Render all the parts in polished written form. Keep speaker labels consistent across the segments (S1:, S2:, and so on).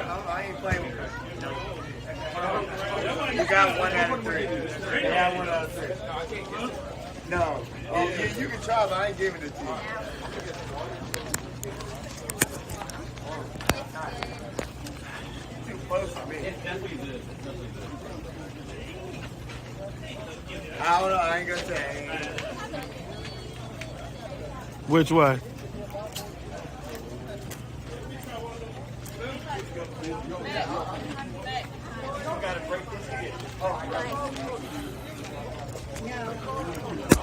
S1: I ain't playing with her. You got 1 out of 3. You got 1 out of 3. No. You can try, but I ain't giving it to you. Too close to me. I don't know. I ain't gonna say.
S2: Which way?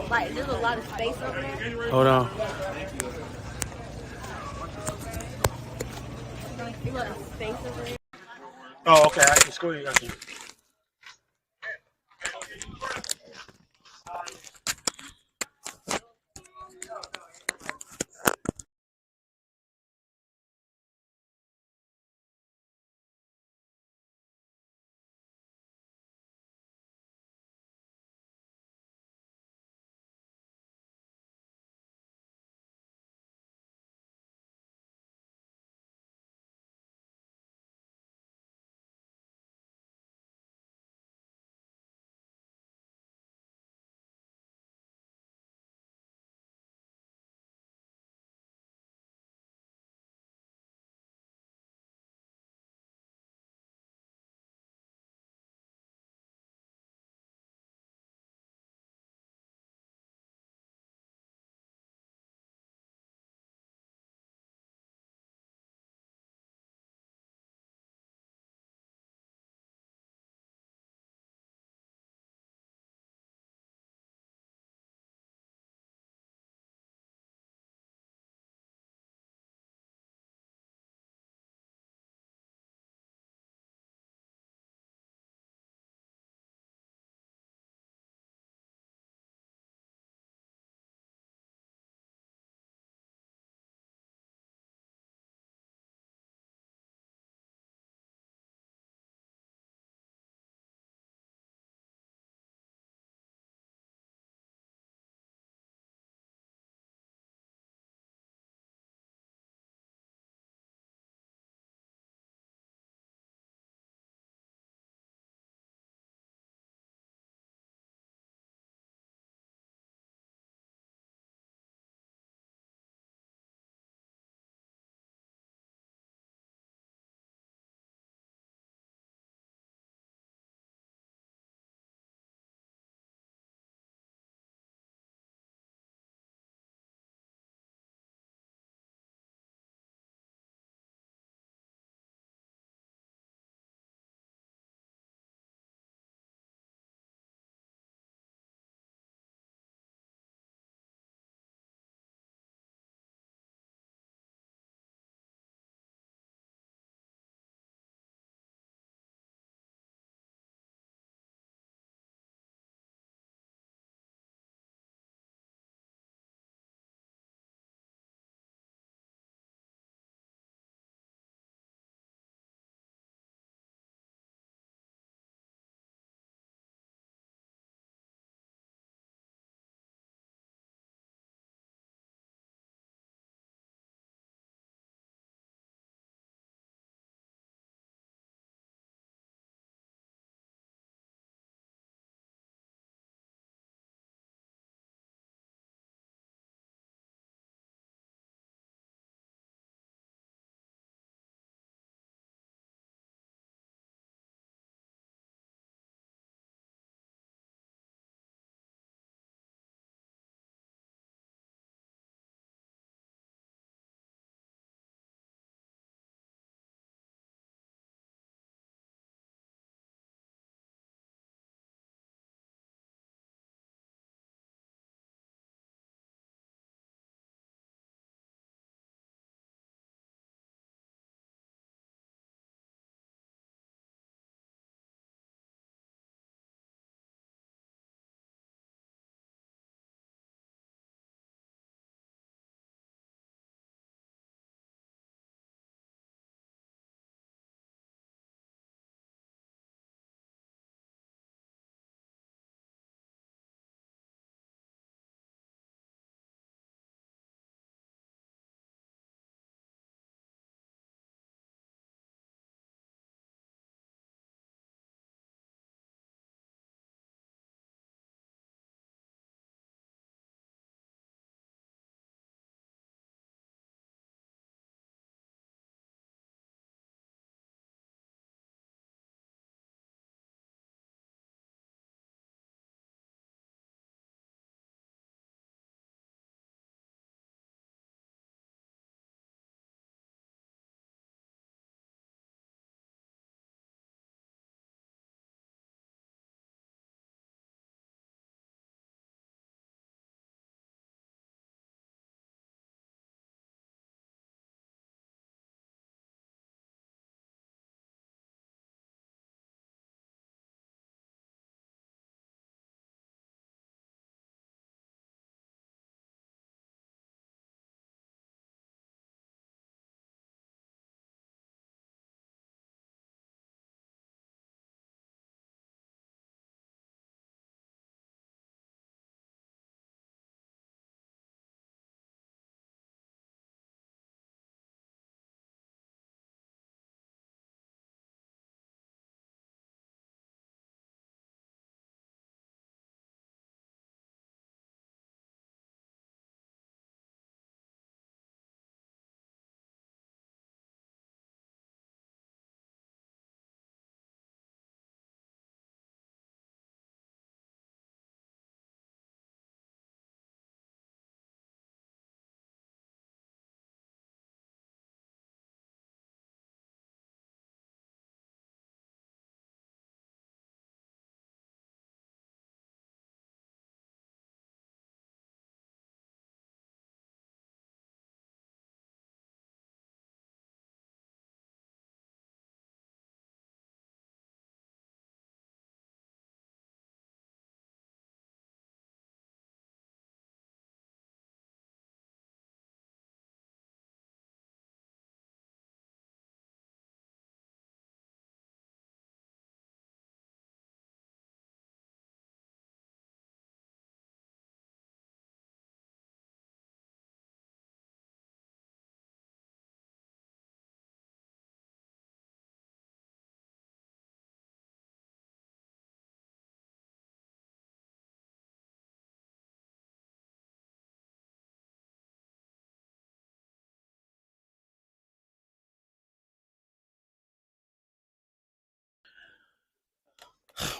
S3: Like, there's a lot of space over there.
S2: Hold on.
S3: There's a lot of space over there.
S2: Oh, okay. I can squeeze. I can.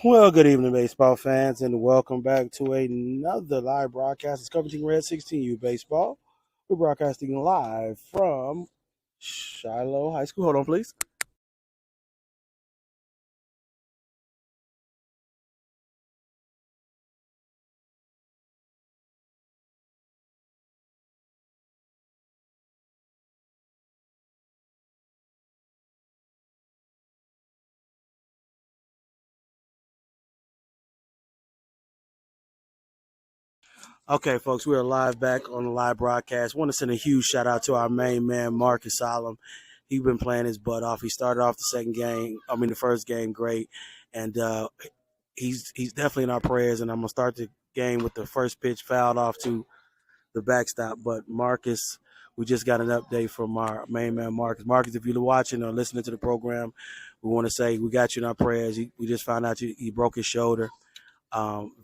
S2: Well, good evening, baseball fans, and welcome back to another live broadcast. It's Covington Reds 16U Baseball. We're broadcasting live from Shiloh High School. Hold on, please. Okay, folks, we are live back on the live broadcast. Want to send a huge shout out to our main man, Marcus Solomon. He's been playing his butt off. He started off the first game great, and he's definitely in our prayers. And I'm gonna start the game with the first pitch fouled off to the backstop. But Marcus, we just got an update from our main man, Marcus. Marcus, if you're watching or listening to the program, we want to say we got you in our prayers. We just found out he broke his shoulder.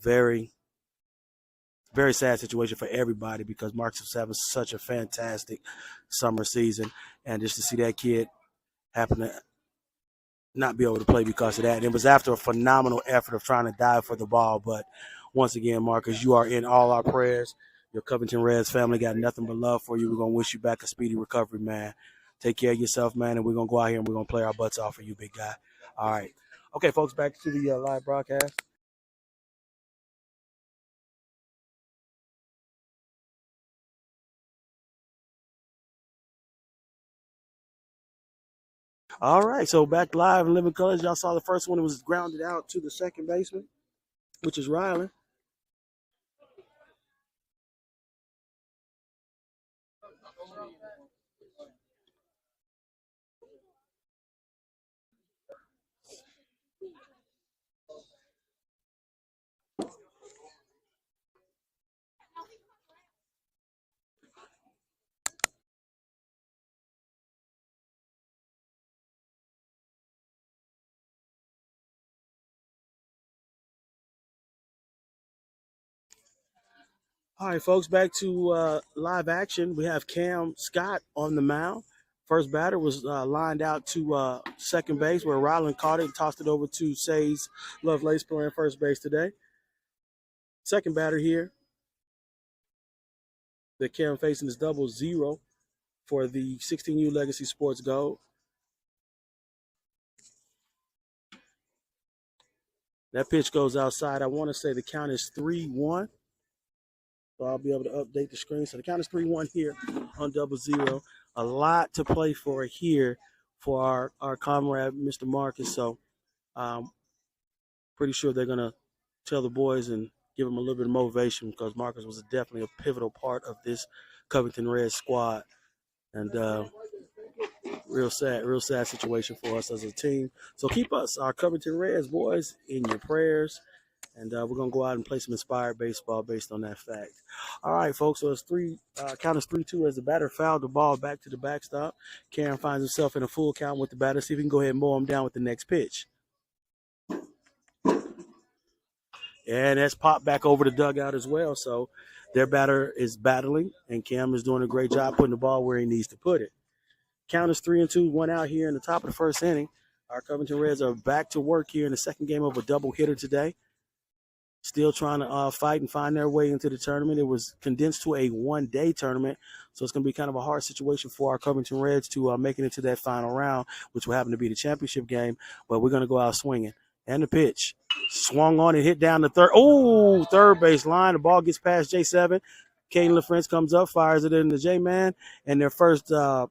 S2: Very, very sad situation for everybody because Marcus was having such a fantastic summer season. And just to see that kid happen to not be able to play because of that. And it was after a phenomenal effort of trying to dive for the ball. But once again, Marcus, you are in all our prayers. Your Covington Reds family got nothing but love for you. We're going to wish you back a speedy recovery, man. Take care of yourself, man, and we're going to go out here and we're going to play our butts off for you, big guy. All right. Okay, folks, back to the live broadcast. All right, so back live in living colors. Y'all saw the first one. It was grounded out to the second baseman, which is Riley. All right, folks, back to live action. We have Cam Scott on the mound. First batter was lined out to second base where Ryland caught it and tossed it over to Says Lovelace playing first base today. Second batter here that Cam facing is 0-0 for the 16U Legacy Sports Gold. That pitch goes outside. I want to say the count is 3-1. So I'll be able to update the screen. So the count is 3-1 here on 0-0. A lot to play for here for our comrade, Mr. Marcus. So pretty sure they're going to tell the boys and give them a little bit of motivation because Marcus was definitely a pivotal part of this Covington Reds squad. And real sad situation for us as a team. So keep us, our Covington Reds boys, in your prayers. And we're going to go out and play some inspired baseball based on that fact. All right, folks. So it's count is 3-2 as the batter fouled the ball back to the backstop. Karen finds himself in a full count with the batter. See if he can go ahead and mow him down with the next pitch. And that's popped back over the dugout as well. So their batter is battling, and Cam is doing a great job putting the ball where he needs to put it. Count is 3-2, 1 out here in the top of the first inning. Our Covington Reds are back to work here in the second game of a double hitter today. Still trying to fight and find their way into the tournament. It was condensed to a one-day tournament, so it's going to be kind of a hard situation for our Covington Reds to make it into that final round, which will happen to be the championship game. But we're going to go out swinging. And the pitch swung on and hit down the third. Oh, third base line. The ball gets past J7. Caden LaFrance comes up, fires it into J-Man, and their first batter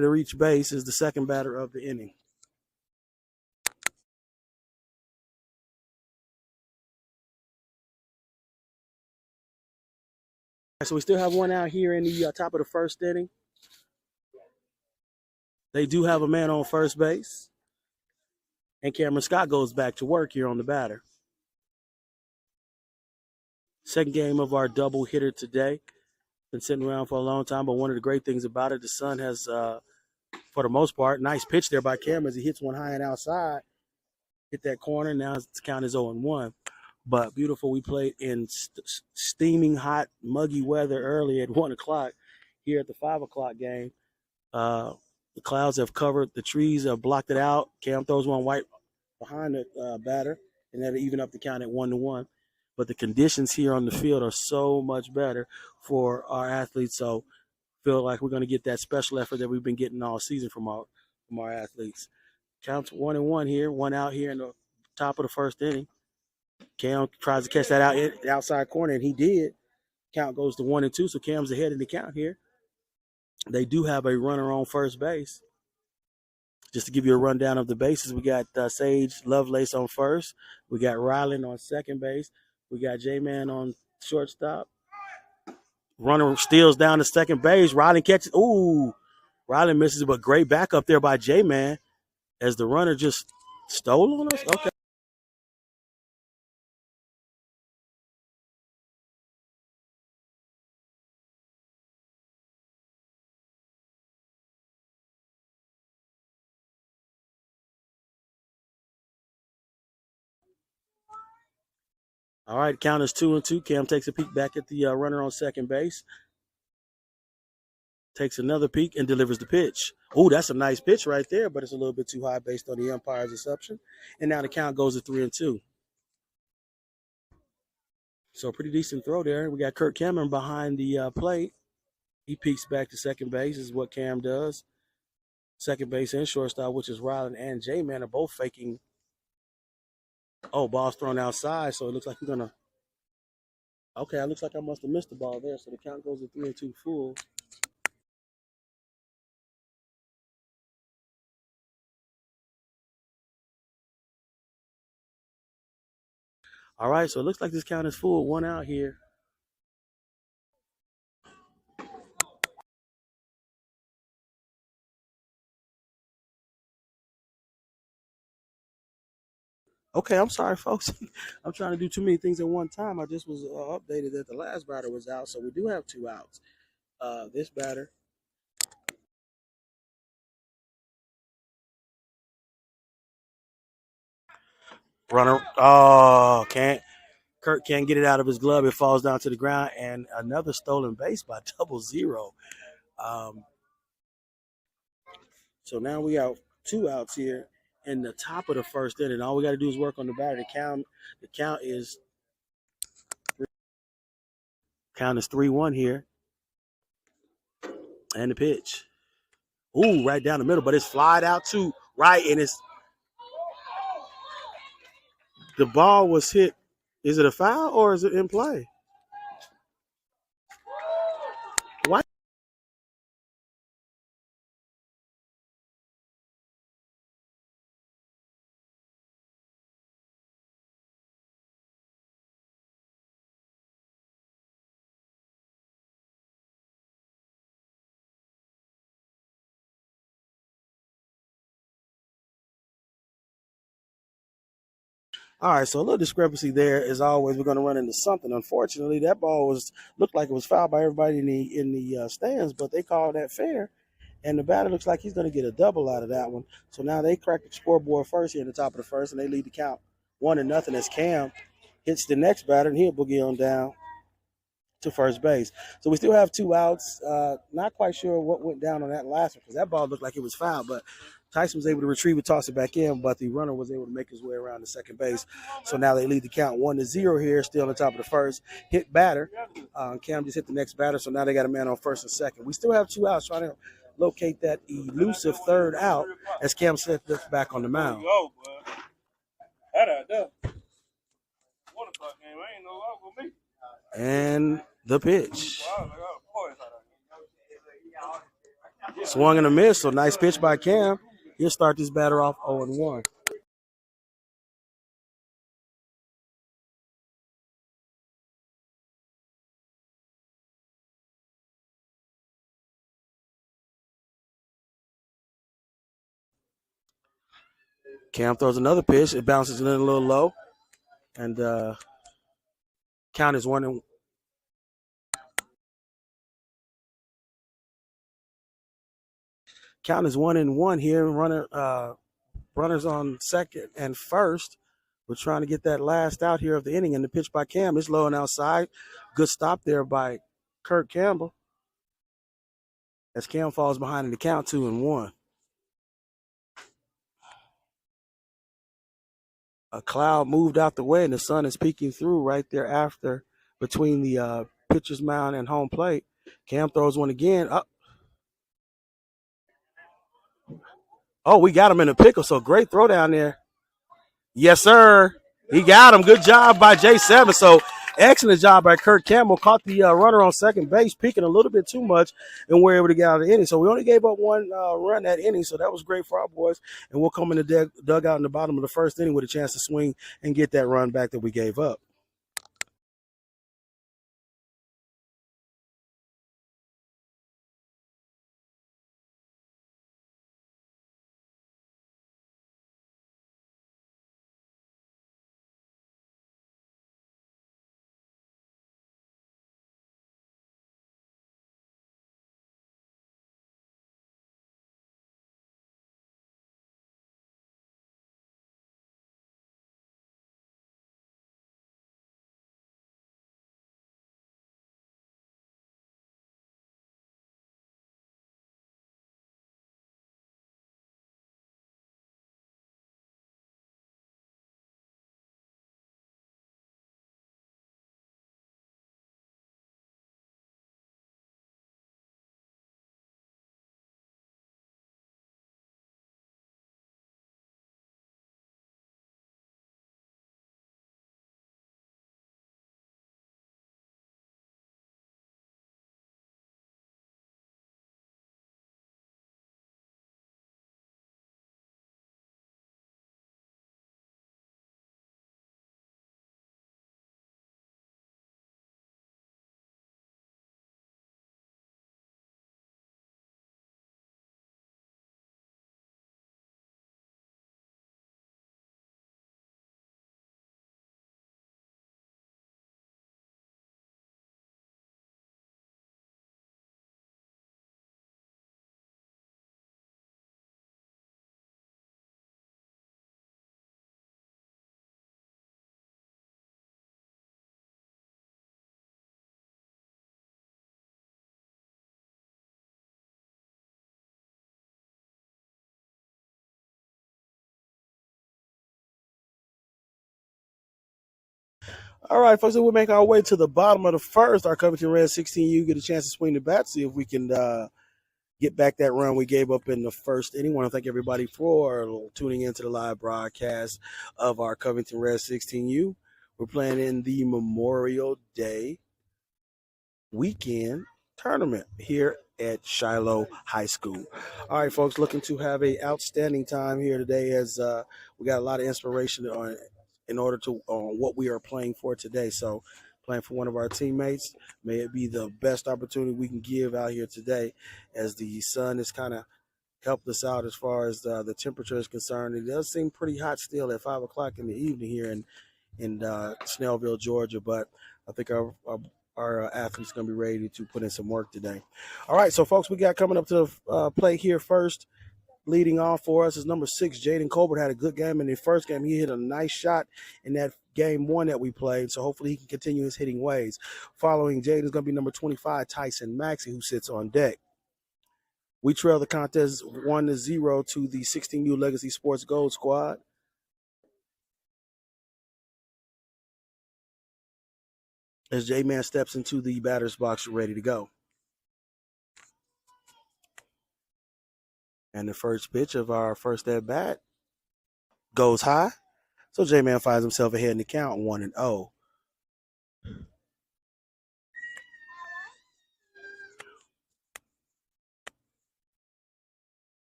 S2: to reach base is the second batter of the inning. So we still have one out here in the top of the first inning. They do have a man on first base. And Cameron Scott goes back to work here on the batter. Second game of our double hitter today. Been sitting around for a long time, but one of the great things about it, the sun has, for the most part, nice pitch there by Cameron as he hits one high and outside. Hit that corner. Now the count is 0-1. But beautiful. We played in steaming hot, muggy weather early at 1 o'clock here at the 5 o'clock game. The clouds have covered. The trees have blocked it out. Cam throws one behind the batter, and that'll even up the count at 1-1. But the conditions here on the field are so much better for our athletes. So feel like we're going to get that special effort that we've been getting all season from our athletes. Counts 1-1 here, one out here in the top of the first inning. Cam tries to catch that out in the outside corner, and he did. Count goes to 1-2, so Cam's ahead in the count here. They do have a runner on first base. Just to give you a rundown of the bases, we got Sage Lovelace on first. We got Ryland on second base. We got J-Man on shortstop. Runner steals down to second base. Ryland catches. Ooh, Ryland misses, but great backup there by J-Man as the runner just stole on us. Okay. All right, count is 2-2. Cam takes a peek back at the runner on second base. Takes another peek and delivers the pitch. Oh, that's a nice pitch right there, but it's a little bit too high based on the umpire's assumption. And now the count goes to 3-2. So pretty decent throw there. We got Kurt Cameron behind the plate. He peeks back to second base, is what Cam does. Second base and shortstop, which is Ryland and J-Man, are both faking. Oh, ball's thrown outside, so it looks like we're going to. Okay, it looks like I must have missed the ball there, so the count goes to 3-2 full. All right, so it looks like this count is full. One out here. Okay, I'm sorry, folks. I'm trying to do too many things at one time. I just was updated that the last batter was out, so we do have two outs. This batter. Runner. Oh, can't. Kurt can't get it out of his glove. It falls down to the ground, and another stolen base by 0-0. So now we got two outs here in the top of the first inning. All we got to do is work on the batter. The count is 3-1 here, and the pitch. Ooh, right down the middle, but it's flied out to right, and it's the ball was hit. Is it a foul or is it in play? Why? All right, so a little discrepancy there. As always, we're going to run into something. Unfortunately, that ball looked like it was fouled by everybody in the stands, but they called that fair, and the batter looks like he's going to get a double out of that one. So now they crack the scoreboard first here in the top of the first, and they lead the count 1-0 as Cam hits the next batter, and he'll boogie on down to first base. So we still have two outs. Not quite sure what went down on that last one because that ball looked like it was fouled, but Tyson was able to retrieve it, toss it back in, but the runner was able to make his way around to second base. So now they lead the count 1-0 here, still on the top of the first. Hit batter. Cam just hit the next batter, so now they got a man on first and second. We still have two outs trying to locate that elusive third out as Cam sets back on the mound. And the pitch. Swung and a miss, so nice pitch by Cam. He'll start this batter off 0-1. Cam throws another pitch. It bounces in a little low. And count is 1-1. Count is 1-1 here. Runners on second and first. We're trying to get that last out here of the inning, and the pitch by Cam is low and outside. Good stop there by Kurt Campbell as Cam falls behind in the count 2-1. A cloud moved out the way, and the sun is peeking through right there after between the pitcher's mound and home plate. Cam throws one again. Oh, we got him in a pickle. So great throw down there. Yes, sir. He got him. Good job by J7. So excellent job by Kurt Campbell. Caught the runner on second base, peeking a little bit too much, and we're able to get out of the inning. So we only gave up one run that inning, so that was great for our boys. And we'll come in the dugout in the bottom of the first inning with a chance to swing and get that run back that we gave up. All right, folks, so we'll make our way to the bottom of the first. Our Covington Reds 16U get a chance to swing the bat, see if we can get back that run we gave up in the first inning. I want to thank everybody for tuning into the live broadcast of our Covington Reds 16U. We're playing in the Memorial Day weekend tournament here at Shiloh High School. All right, folks, looking to have a outstanding time here today as we got a lot of inspiration on in order to on what we are playing for today. So playing for one of our teammates, may it be the best opportunity we can give out here today as the sun is kind of helped us out as far as the temperature is concerned. It does seem pretty hot still at 5 o'clock in the evening here in Snellville, Georgia, but I think our athletes going to be ready to put in some work today. All right, so folks, we got coming up to the play here first. Leading off for us is number 6, Jaden Colbert. Had a good game in the first game. He hit a nice shot in that game one that we played, so hopefully he can continue his hitting ways. Following Jaden is going to be number 25, Tyson Maxey, who sits on deck. We trail the contest 1-0 to the 16U Legacy Sports Gold Squad. As J-Man steps into the batter's box, ready to go. And the first pitch of our first at bat goes high. So J-Man finds himself ahead in the count, 1-0.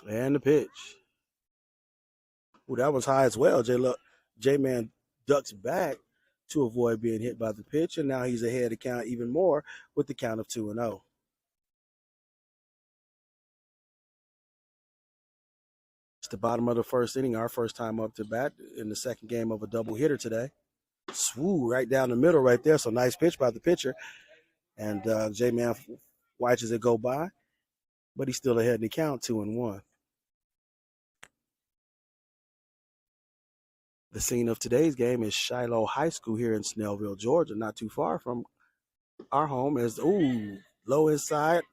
S2: And the pitch. Ooh, that was high as well. J-Man ducks back to avoid being hit by the pitch, and now he's ahead of the count even more with the count of 2-0. It's the bottom of the first inning, our first time up to bat in the second game of a double hitter today. Swoo, right down the middle right there. So nice pitch by the pitcher. And J-Man watches it go by, but he's still ahead in the count, 2-1. The scene of today's game is Shiloh High School here in Snellville, Georgia, not too far from our home. As low inside,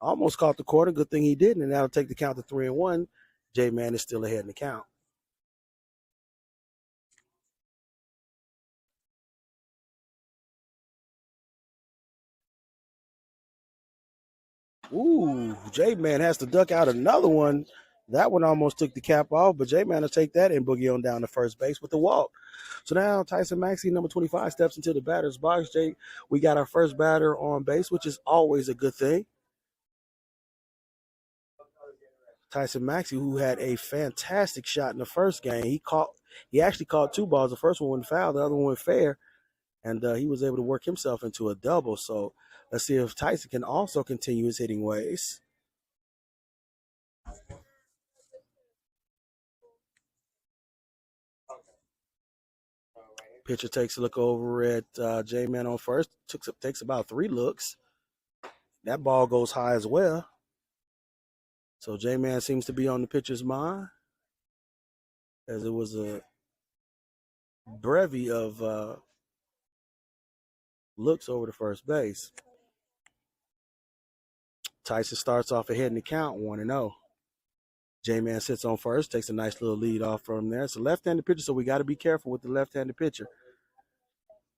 S2: Almost caught the quarter. Good thing he didn't, and that'll take the count to 3-1. J-Man is still ahead in the count. Ooh, J-Man has to duck out another one. That one almost took the cap off, but J-Man will take that and boogie on down to first base with the walk. So now Tyson Maxey, number 25, steps into the batter's box. We got our first batter on base, which is always a good thing. Tyson Maxey, who had a fantastic shot in the first game, he actually caught two balls. The first one went foul, the other one went fair, and he was able to work himself into a double. So let's see if Tyson can also continue his hitting ways. Pitcher takes a look over at J-Man on first. Takes about 3 looks. That ball goes high as well. So J-Man seems to be on the pitcher's mind, as it was a brevy of looks over to first base. Tyson starts off ahead in the count, 1-0. J-Man sits on first, takes a nice little lead off from there. It's a left-handed pitcher, so we got to be careful with the left-handed pitcher.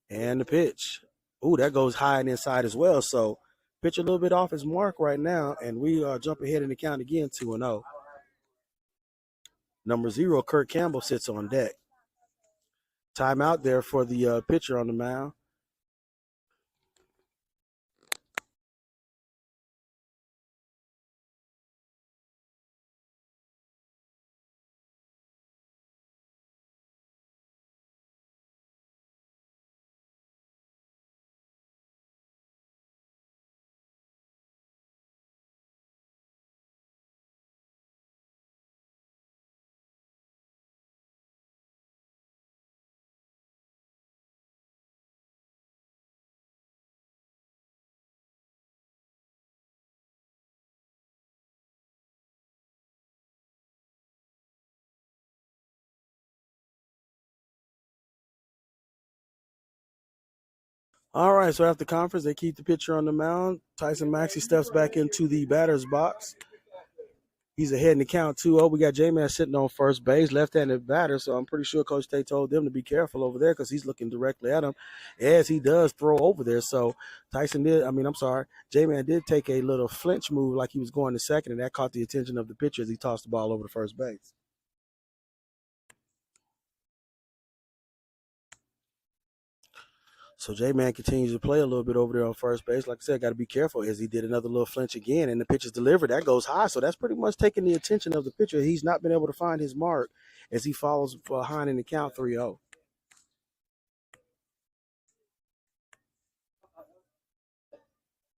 S2: And the pitch. Ooh, that goes high and inside as well. So pitch a little bit off his mark right now, and we jump ahead in the count again, 2-0. Number 0, Kurt Campbell, sits on deck. Timeout there for the pitcher on the mound. All right, so after conference, they keep the pitcher on the mound. Tyson Maxey steps back into the batter's box. He's ahead in the count 2-0. We got J-Man sitting on first base, left-handed batter, so I'm pretty sure Coach Tate told them to be careful over there because he's looking directly at him as he does throw over there. So J-Man did take a little flinch move like he was going to second, and that caught the attention of the pitcher as he tossed the ball over to first base. So J-Man continues to play a little bit over there on first base. Like I said, got to be careful as he did another little flinch again, and the pitch is delivered. That goes high, so that's pretty much taking the attention of the pitcher. He's not been able to find his mark as he follows behind in the count 3-0.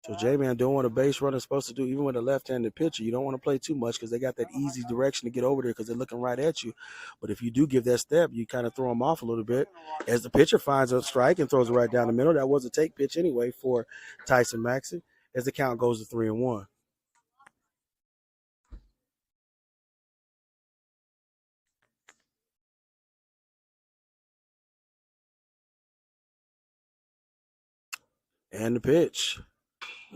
S2: So J-Man doing what a base runner is supposed to do, even with a left-handed pitcher. You don't want to play too much because they got that easy direction to get over there because they're looking right at you. But if you do give that step, you kind of throw them off a little bit. As the pitcher finds a strike and throws it right down the middle, that was a take pitch anyway for Tyson Maxey as the count goes to 3-1. And the pitch.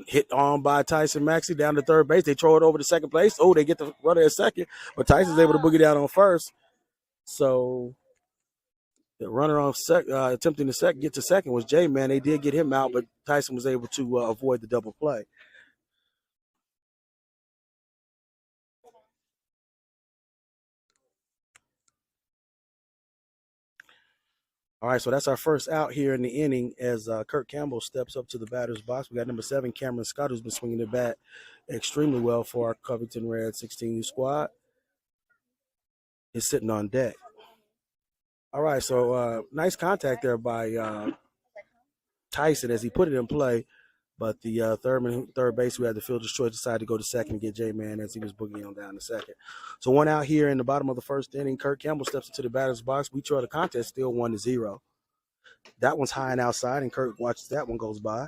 S2: Hit on by Tyson Maxey down to third base. They throw it over to second place. Oh, they get the runner at second, but Tyson's able to boogie down on first. So the runner on attempting to get to second was J-Man. They did get him out, but Tyson was able to avoid the double play. All right, so that's our first out here in the inning as Kurt Campbell steps up to the batter's box. We got number 7, Cameron Scott, who's been swinging the bat extremely well for our Covington Reds 16U squad. Is sitting on deck. All right, so nice contact there by Tyson as he put it in play, but the third base who had the fielder's choice decided to go to second and get J-Man as he was boogieing on down to second. So one out here in the bottom of the first inning. Kurt Campbell steps into the batter's box. We draw the contest still 1-0. That one's high and outside, and Kurt watches that one goes by.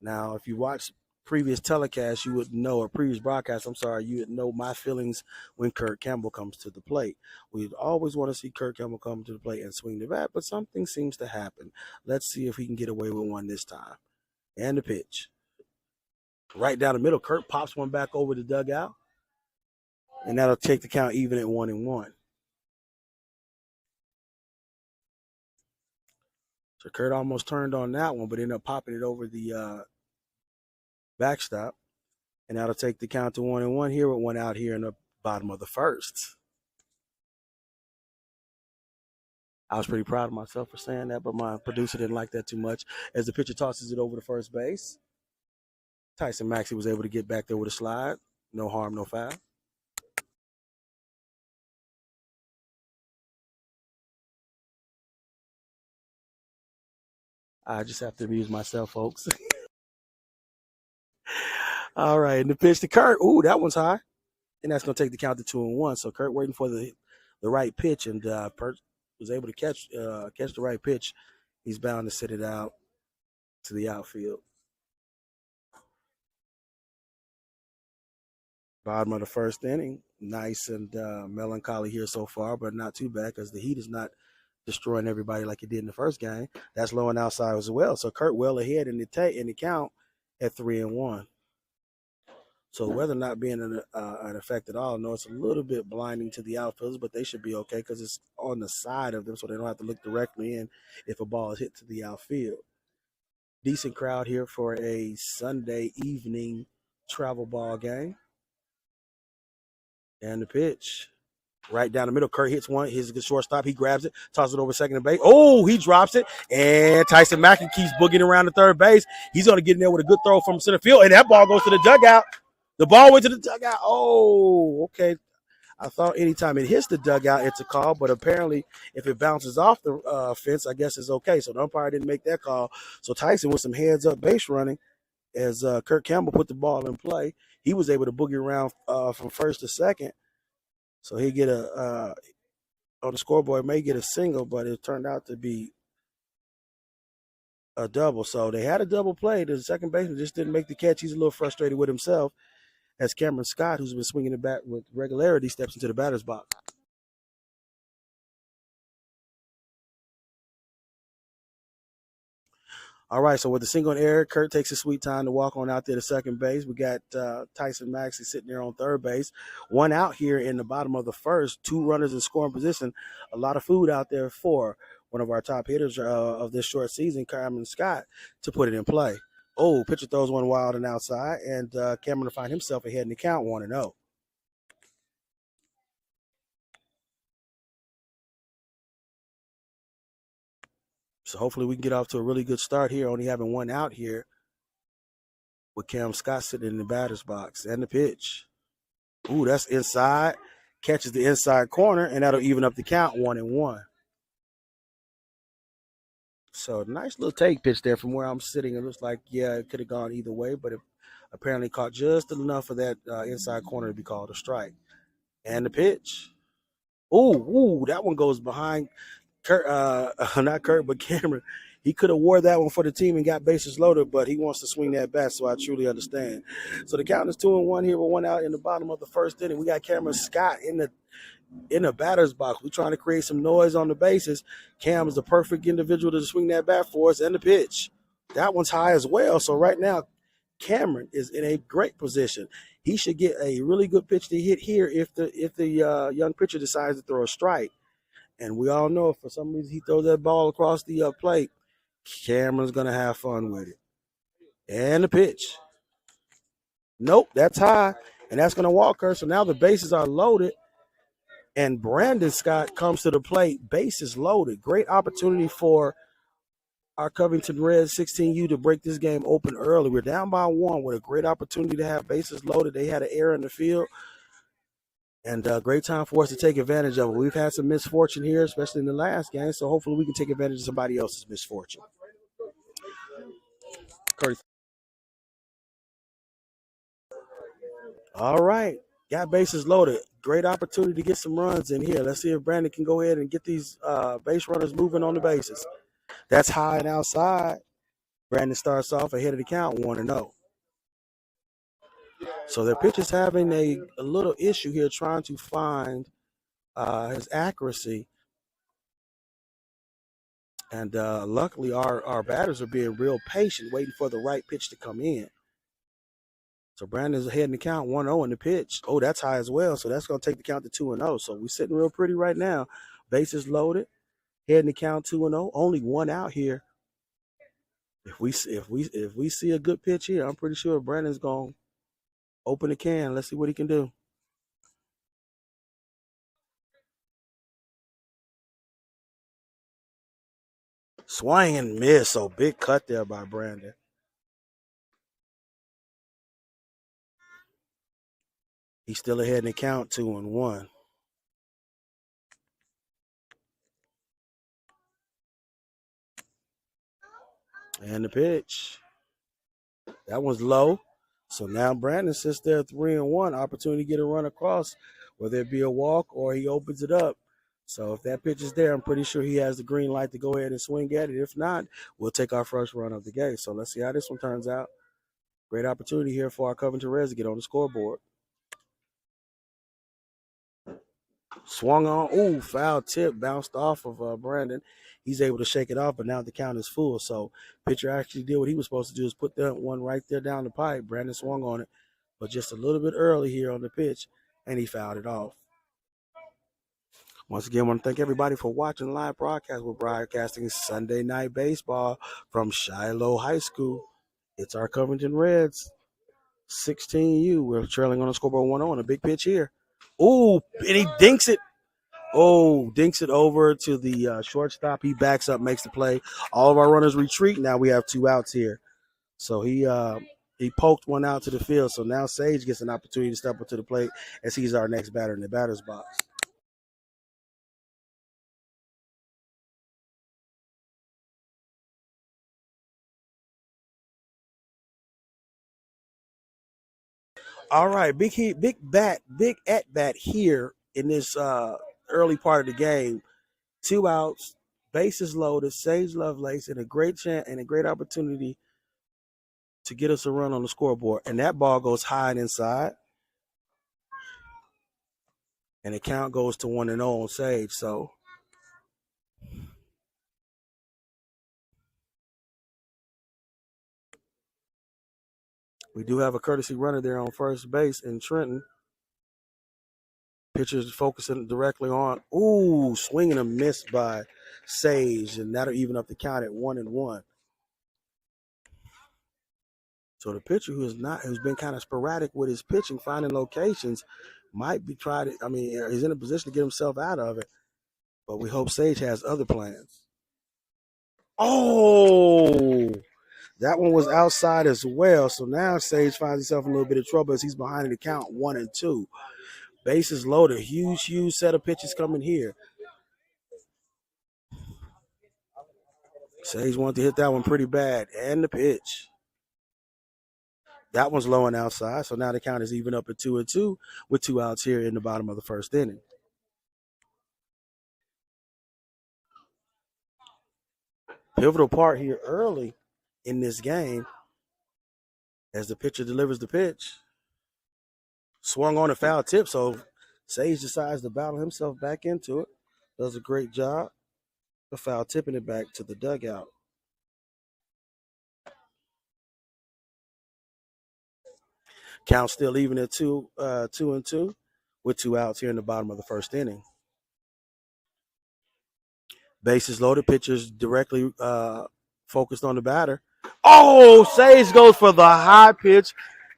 S2: Now, if you watch previous telecast, you would know, or previous broadcast, I'm sorry, you would know my feelings when Kurt Campbell comes to the plate. We'd always want to see Kurt Campbell come to the plate and swing the bat, but something seems to happen. Let's see if he can get away with one this time. And the pitch. Right down the middle, Kurt pops one back over the dugout, and that'll take the count even at 1-1. So Kurt almost turned on that one, but ended up popping it over the backstop. And that'll take the count to 1-1 here with one out here in the bottom of the first. I was pretty proud of myself for saying that, but my producer didn't like that too much. As the pitcher tosses it over to first base, Tyson Maxey was able to get back there with a slide. No harm, no foul. I just have to amuse myself, folks. All right, and the pitch to Kurt. Ooh, that one's high. And that's going to take the count to 2-1. So Kurt waiting for the right pitch, and Pert was able to catch the right pitch. He's bound to sit it out to the outfield. Bottom of the first inning. Nice and melancholy here so far, but not too bad because the heat is not destroying everybody like it did in the first game. That's low and outside as well. So Kurt well ahead in the count at 3-1. So weather not being an effect at all, no, it's a little bit blinding to the outfielders, but they should be okay because it's on the side of them, so they don't have to look directly in if a ball is hit to the outfield. Decent crowd here for a Sunday evening travel ball game. And the pitch. Right down the middle. Kurt hits one. Here's a good shortstop. He grabs it, tosses it over second and base. Oh, he drops it. And Tyson Maxey keeps boogieing around the third base. He's going to get in there with a good throw from center field. And that ball goes to the dugout. The ball went to the dugout. Oh, okay. I thought anytime it hits the dugout, it's a call. But apparently, if it bounces off the fence, I guess it's okay. So the umpire didn't make that call. So Tyson with some heads-up base running as Kurt Campbell put the ball in play. He was able to boogie around from first to second. So he get on the scoreboard, may get a single, but it turned out to be a double. So they had a double play. The second baseman just didn't make the catch. He's a little frustrated with himself as Cameron Scott, who's been swinging the bat with regularity, steps into the batter's box. All right, so with the single and error, Kurt takes a sweet time to walk on out there to second base. We got Tyson Maxey sitting there on third base. One out here in the bottom of the first, two runners in scoring position. A lot of food out there for one of our top hitters of this short season, Cameron Scott, to put it in play. Oh, pitcher throws one wild and outside, and Cameron to find himself ahead in the count 1-0. So hopefully we can get off to a really good start here, only having one out here with Cam Scott sitting in the batter's box. And the pitch. Ooh, that's inside. Catches the inside corner, and that'll even up the count 1-1. So nice little take pitch there from where I'm sitting. It looks like, yeah, it could have gone either way, but it apparently caught just enough of that inside corner to be called a strike. And the pitch. Ooh, that one goes behind Kurt, not Kurt, but Cameron. He could have wore that one for the team and got bases loaded, but he wants to swing that bat, so I truly understand. So the count is 2-1 here with one out in the bottom of the first inning. We got Cameron Scott in the batter's box. We're trying to create some noise on the bases. Cam is the perfect individual to swing that bat for us. And the pitch. That one's high as well. So right now, Cameron is in a great position. He should get a really good pitch to hit here if the young pitcher decides to throw a strike. And we all know if for some reason he throws that ball across the plate, Cameron's going to have fun with it. And the pitch. Nope, that's high. And that's going to walk her. So now the bases are loaded. And Brandon Scott comes to the plate. Bases loaded. Great opportunity for our Covington Reds 16U to break this game open early. We're down by one with a great opportunity to have bases loaded. They had an error in the field. And great time for us to take advantage of it. We've had some misfortune here, especially in the last game, so hopefully we can take advantage of somebody else's misfortune. Curry. All right. Got bases loaded. Great opportunity to get some runs in here. Let's see if Brandon can go ahead and get these base runners moving on the bases. That's high and outside. Brandon starts off ahead of the count 1-0. So their pitcher's having a little issue here trying to find his accuracy. And luckily, our batters are being real patient, waiting for the right pitch to come in. So Brandon's ahead in the count 1-0 in the pitch. Oh, that's high as well. So that's going to take the count to 2-0. So we're sitting real pretty right now. Bases loaded. Heading the count 2-0. Only one out here. If we see a good pitch here, I'm pretty sure Brandon's going to open the can. Let's see what he can do. Swing and miss. So big cut there by Brandon. He's still ahead in the count 2-1. And the pitch. That one's low. So now Brandon sits there 3-1. Opportunity to get a run across, whether it be a walk or he opens it up. So if that pitch is there, I'm pretty sure he has the green light to go ahead and swing at it. If not, we'll take our first run of the game. So let's see how this one turns out. Great opportunity here for our Covington Reds to get on the scoreboard. Swung on. Ooh, foul tip. Bounced off of Brandon. He's able to shake it off, but now the count is full. So pitcher actually did what he was supposed to do, is put that one right there down the pipe. Brandon swung on it, but just a little bit early here on the pitch, and he fouled it off. Once again, I want to thank everybody for watching the live broadcast. We're broadcasting Sunday Night Baseball from Shiloh High School. It's our Covington Reds, 16U. We're trailing on the scoreboard 1-0, a big pitch here. Ooh, and he dinks it. Oh, dinks it over to the shortstop. He backs up, makes the play. All of our runners retreat. Now we have 2 outs here. So he poked one out to the field. So now Sage gets an opportunity to step up to the plate as he's our next batter in the batter's box. All right, big at bat here in this early part of the game. 2 outs, bases loaded, Sage Lovelace, and a great chance and a great opportunity to get us a run on the scoreboard. And that ball goes high and inside. And the count goes to 1-0 on Sage. So we do have a courtesy runner there on first base in Trenton. Pitcher's focusing directly on. Ooh, swinging a miss by Sage, and that'll even up the count at 1-1. So the pitcher who's been kind of sporadic with his pitching, finding locations, might be he's in a position to get himself out of it. But we hope Sage has other plans. Oh, that one was outside as well. So now Sage finds himself in a little bit of trouble as he's behind in the count 1-2. Bases loaded. Huge set of pitches coming here. Sage wanted to hit that one pretty bad. And the pitch. That one's low and outside. So now the count is even up at 2-2 with 2 outs here in the bottom of the first inning. Pivotal part here early in this game as the pitcher delivers the pitch. Swung on a foul tip, so Sage decides to battle himself back into it. Does a great job. The foul tipping it back to the dugout. Count still even at 2-2 with 2 outs here in the bottom of the first inning. Bases loaded, pitchers directly focused on the batter. Oh, Sage goes for the high pitch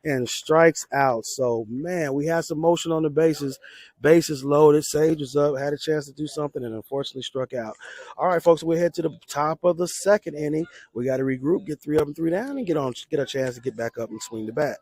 S2: and strikes out. So, man, we had some motion on the bases. Bases loaded. Sage was up, had a chance to do something, and unfortunately struck out. All right, folks, we'll head to the top of the second inning. We got to regroup, get 3 up and 3 down, and get a chance to get back up and swing the bat.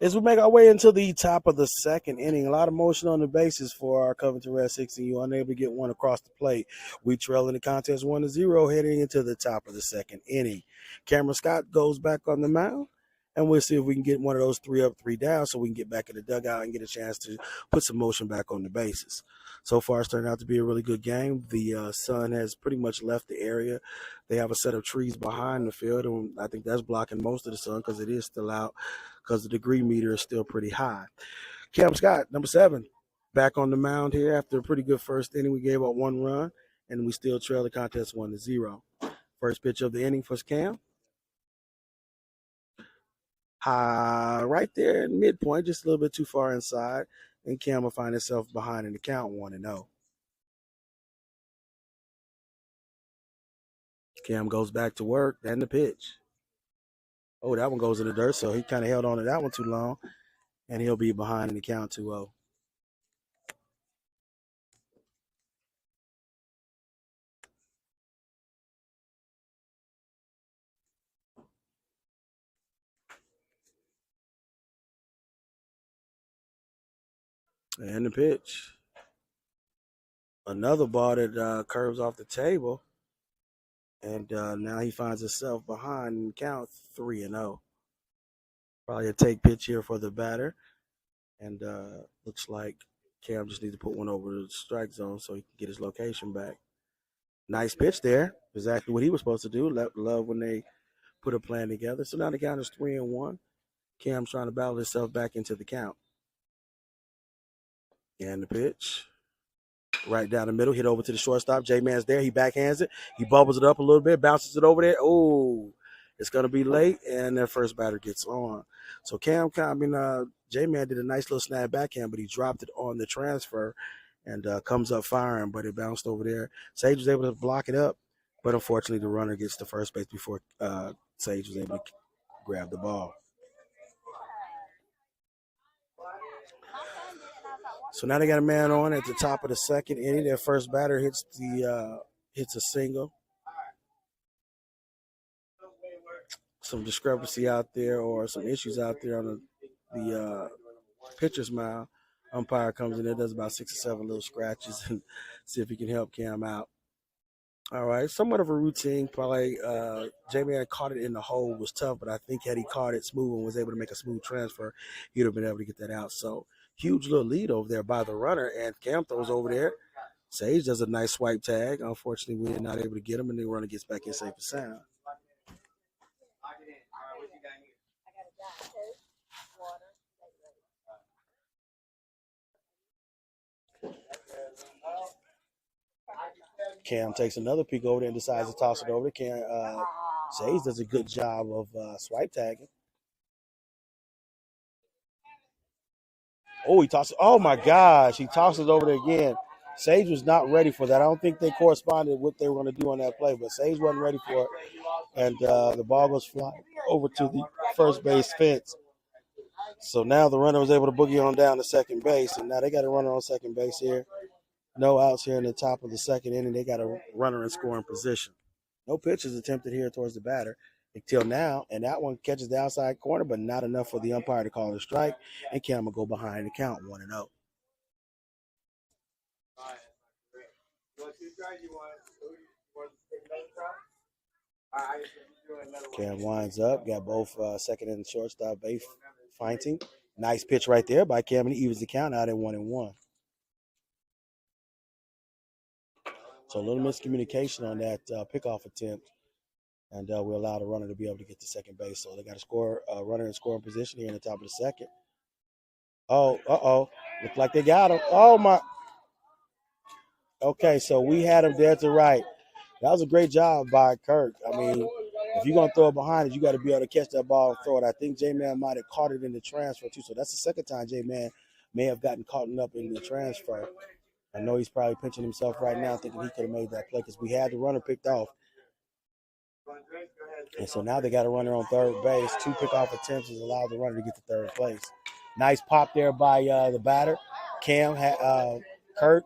S2: As we make our way into the top of the second inning, a lot of motion on the bases for our Covington Reds 16U, unable to get one across the plate. We trail in the contest 1-0 heading into the top of the second inning. Cameron Scott goes back on the mound, and we'll see if we can get one of those 3 up, 3 down so we can get back in the dugout and get a chance to put some motion back on the bases. So far, it's turned out to be a really good game. The sun has pretty much left the area. They have a set of trees behind the field, and I think that's blocking most of the sun because it is still out because the degree meter is still pretty high. Cam Scott, number 7, back on the mound here after a pretty good first inning. We gave up 1 run, and we still trail the contest 1-0. First pitch of the inning for Cam. Right there in midpoint, just a little bit too far inside, and Cam will find himself behind in the count 1-0. Cam goes back to work, and the pitch. Oh, that one goes in the dirt, so he kind of held on to that one too long, and he'll be behind in the count 2-0. And the pitch. Another ball that curves off the table, and now he finds himself behind in the count 3-0. Probably a take pitch here for the batter, and looks like Cam just needs to put one over the strike zone so he can get his location back. Nice pitch there. Exactly what he was supposed to do. Love when they put a plan together. So now the count is 3-1. Cam's trying to battle himself back into the count. And the pitch. Right down the middle. Hit over to the shortstop. J-Man's there. He backhands it. He bubbles it up a little bit. Bounces it over there. Oh, it's going to be late. And their first batter gets on. So J-Man did a nice little snap backhand, but he dropped it on the transfer and comes up firing, but it bounced over there. Sage was able to block it up, but unfortunately the runner gets to first base before Sage was able to grab the ball. So now they got a man on at the top of the second inning. Their first batter hits a single. Some discrepancy out there or some issues out there on the pitcher's mound. Umpire comes in there, does about 6 or 7 little scratches and see if he can help Cam out. All right, somewhat of a routine play. J-Man caught it in the hole, was tough, but I think had he caught it smooth and was able to make a smooth transfer, he'd have been able to get that out. So huge little lead over there by the runner, and Cam throws over there. Sage does a nice swipe tag. Unfortunately, we were not able to get him, and the runner gets back in safe and sound. Cam takes another peek over there and decides to toss it over. Sage does a good job of swipe tagging. Oh, he tosses. Oh my gosh, he tosses over there again. Sage was not ready for that. I don't think they corresponded what they were going to do on that play, but Sage wasn't ready for it, and the ball goes flying over to the first base fence. So now the runner was able to boogie on down to second base, and now they got a runner on second base here. No outs here in the top of the second inning. They got a runner in scoring position. No pitches attempted here towards the batter until now, and that one catches the outside corner, but not enough for the umpire to call a strike, and Cam will go behind the count 1-0. Cam winds up, got both second and shortstop base fighting. Nice pitch right there by Cam, and he evens the count out at 1-1. So a little miscommunication on that pickoff attempt, and we allow the runner to be able to get to second base. So they got a runner in scoring position here in the top of the second. Oh, looked like they got him. Oh, my. Okay, so we had him dead to right. That was a great job by Kirk. I mean, if you're going to throw it behind it, you got to be able to catch that ball and throw it. I think J-Man might have caught it in the transfer, too. So that's the second time J-Man may have gotten caught up in the transfer. I know he's probably pinching himself right now thinking he could have made that play because we had the runner picked off. And so now they got a runner on third base. 2 pickoff attempts has allowed the runner to get to third place. Nice pop there by the batter. Kurt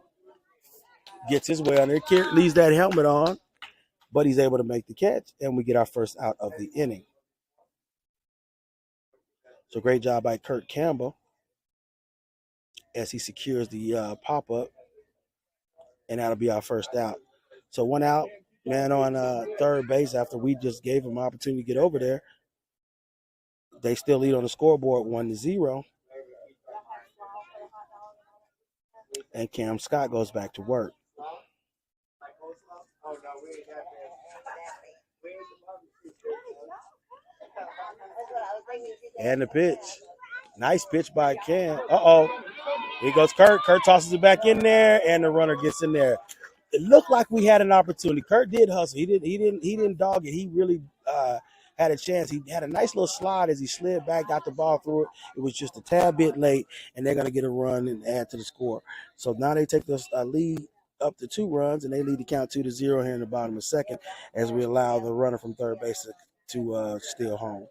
S2: gets his way on there. Leaves that helmet on, but he's able to make the catch, and we get our first out of the inning. So great job by Kurt Campbell as he secures the pop-up, and that'll be our first out. So one out, man on third base after we just gave him an opportunity to get over there. They still lead on the scoreboard 1-0. And Cam Scott goes back to work. And the pitch. Nice pitch by Cam. Here goes Kurt. Kurt tosses it back in there, and the runner gets in there. It looked like we had an opportunity. Kurt did hustle. He didn't dog it. He really had a chance. He had a nice little slide as he slid back, got the ball through it. It was just a tad bit late, and they're going to get a run and add to the score. So now they take the lead up to 2 runs, and they lead the count 2-0 here in the bottom of the second as we allow the runner from third base to steal home.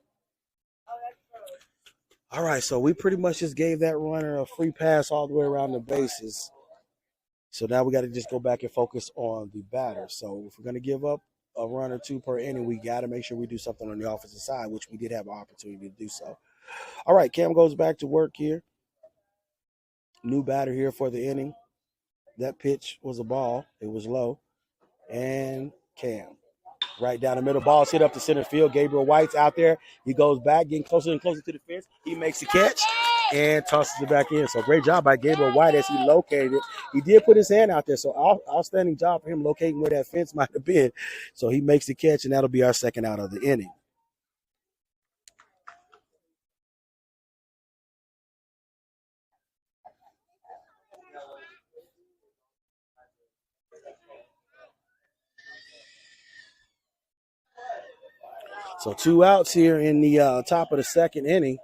S2: All right, so we pretty much just gave that runner a free pass all the way around the bases. So now we got to just go back and focus on the batter. So if we're going to give up a run or 2 per inning, we got to make sure we do something on the offensive side, which we did have an opportunity to do so. All right, Cam goes back to work here. New batter here for the inning. That pitch was a ball. It was low. And Cam. Right down the middle. Ball's hit up to center field. Gabriel White's out there. He goes back, getting closer and closer to the fence. He makes the catch and tosses it back in. So great job by Gabriel White as he located it. He did put his hand out there. So outstanding job for him locating where that fence might have been. So he makes the catch, and that'll be our second out of the inning. So 2 outs here in the top of the second inning.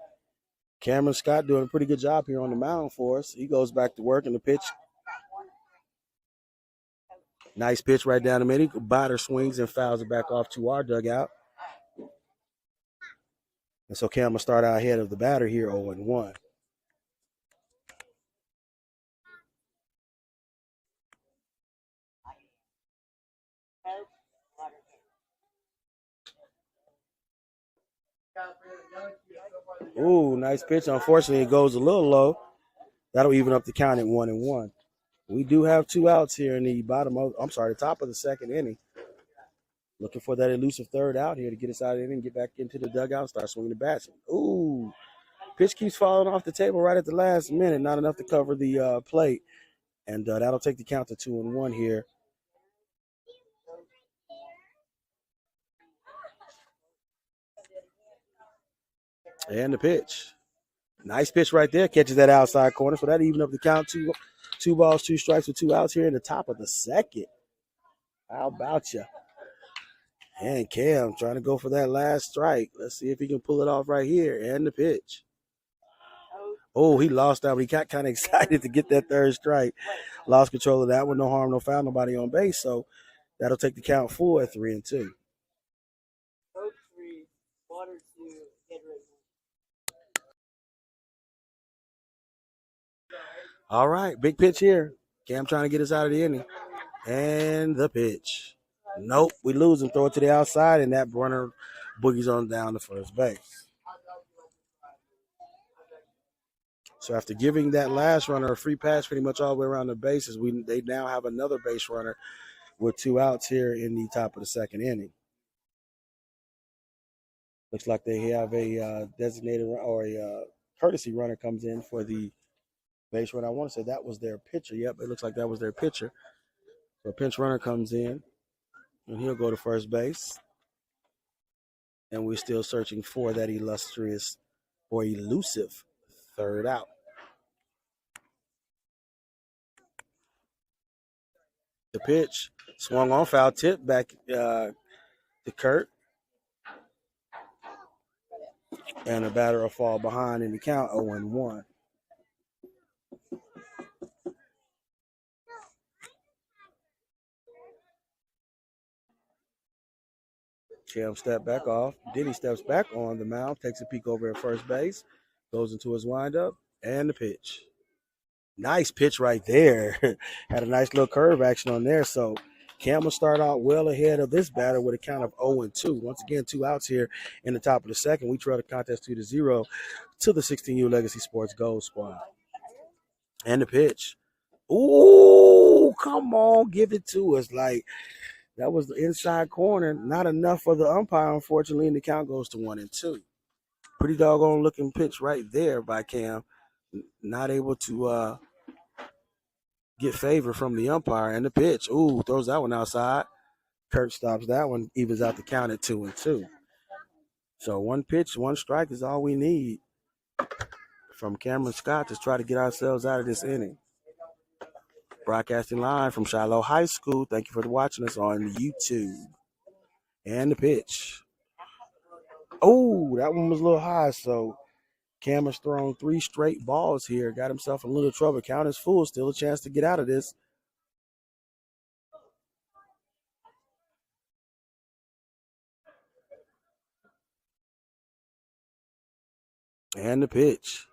S2: Cameron Scott doing a pretty good job here on the mound for us. He goes back to work in the pitch. Nice pitch right down the middle. Batter swings and fouls it back off to our dugout. And so Cam will start out ahead of the batter here 0-1. Ooh, nice pitch. Unfortunately, it goes a little low. That'll even up the count at 1-1. We do have 2 outs here in the the top of the second inning. Looking for that elusive third out here to get us out of the inning, get back into the dugout, start swinging the bats. Ooh, pitch keeps falling off the table right at the last minute. Not enough to cover the plate. And that'll take the count to 2-1 here. And the pitch. Nice pitch right there. Catches that outside corner. So that even up the count. Two balls, 2 strikes with 2 outs here in the top of the second. How about you? And Cam trying to go for that last strike. Let's see if he can pull it off right here. And the pitch. Oh, he lost that one. He got kind of excited to get that third strike. Lost control of that one. No harm, no foul. Nobody on base. So that'll take the count full at 3-2. All right, big pitch here. Cam trying to get us out of the inning. And the pitch. Nope, we lose him. Throw it to the outside, and that runner boogies on down to first base. So after giving that last runner a free pass pretty much all the way around the bases, they now have another base runner with 2 outs here in the top of the second inning. Looks like they have a designated or a courtesy runner comes in for the base runner. I want to say that was their pitcher. Yep, it looks like that was their pitcher. So a pinch runner comes in, and he'll go to first base. And we're still searching for that illustrious or elusive third out. The pitch swung on, foul tip back to Kurt. And the batter will fall behind in the count 0-1. Cam stepped back off. Denny steps back on the mound, takes a peek over at first base, goes into his windup, and the pitch. Nice pitch right there. Had a nice little curve action on there. So Cam will start out well ahead of this batter with a count of 0-2. Once again, 2 outs here in the top of the second. We trail the contest 2-0 to the 16U Legacy Sports Gold Squad. And the pitch. Ooh, come on, give it to us. Like, that was the inside corner. Not enough for the umpire, unfortunately, and the count goes to 1-2. Pretty doggone looking pitch right there by Cam. Not able to get favor from the umpire. And the pitch. Ooh, throws that one outside. Kurt stops that one, evens out the count at 2-2. So one pitch, one strike is all we need from Cameron Scott to try to get ourselves out of this inning. Broadcasting live from Shiloh High School. Thank you for watching us on YouTube. And the pitch. Oh, that one was a little high, so Cam has thrown 3 straight balls here. Got himself in a little trouble. Count is full. Still a chance to get out of this. And the pitch.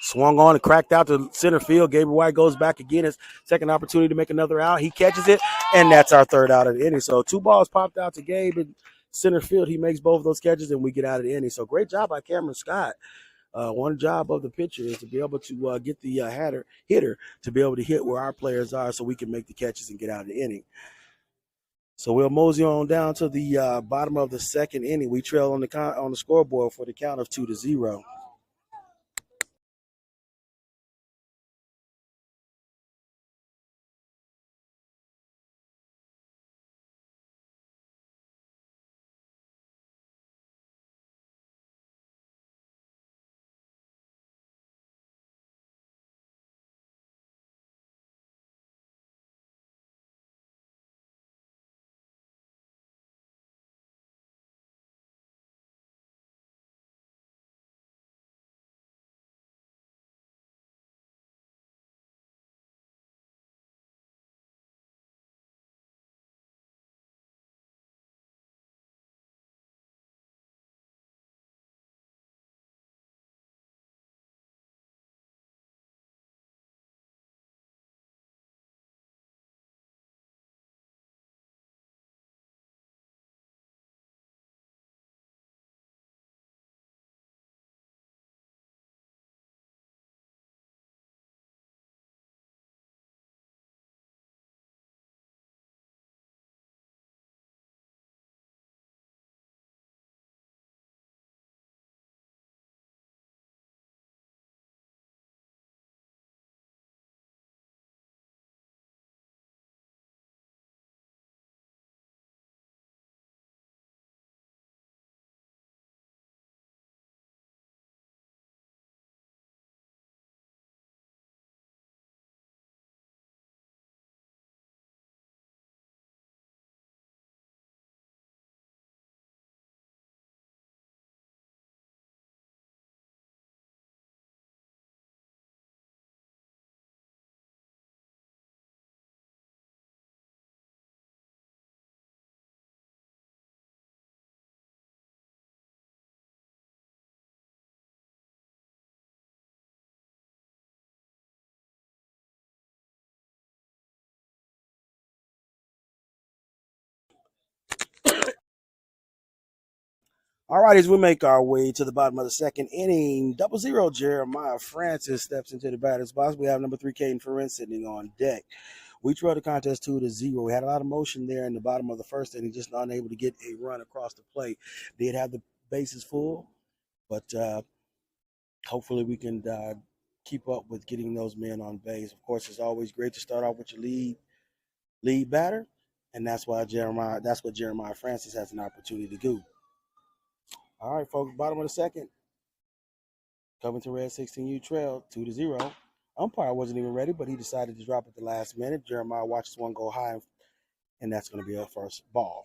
S2: Swung on and cracked out to center field. Gabriel White goes back again. His second opportunity to make another out. He catches it, and that's our third out of the inning. So 2 balls popped out to Gabe in center field. He makes both of those catches, and we get out of the inning. So great job by Cameron Scott. One job of the pitcher is to be able to get the hitter to be able to hit where our players are so we can make the catches and get out of the inning. So we'll mosey on down to the bottom of the second inning. We trail on the scoreboard for the count of 2-0. All right, as we make our way to the bottom of the second inning, 0-0, Jeremiah Francis steps into the batter's box. We have number 3, Caden Ferrin, sitting on deck. We trailed the contest 2-0. We had a lot of motion there in the bottom of the first inning, just unable to get a run across the plate. Did have the bases full, but hopefully we can keep up with getting those men on base. Of course, it's always great to start off with your lead batter, and that's what Jeremiah Francis has an opportunity to do. All right, folks, bottom of the second. Covington Reds 16U trail 2-0. Umpire wasn't even ready, but he decided to drop at the last minute. Jeremiah watches one go high, and that's going to be our first ball.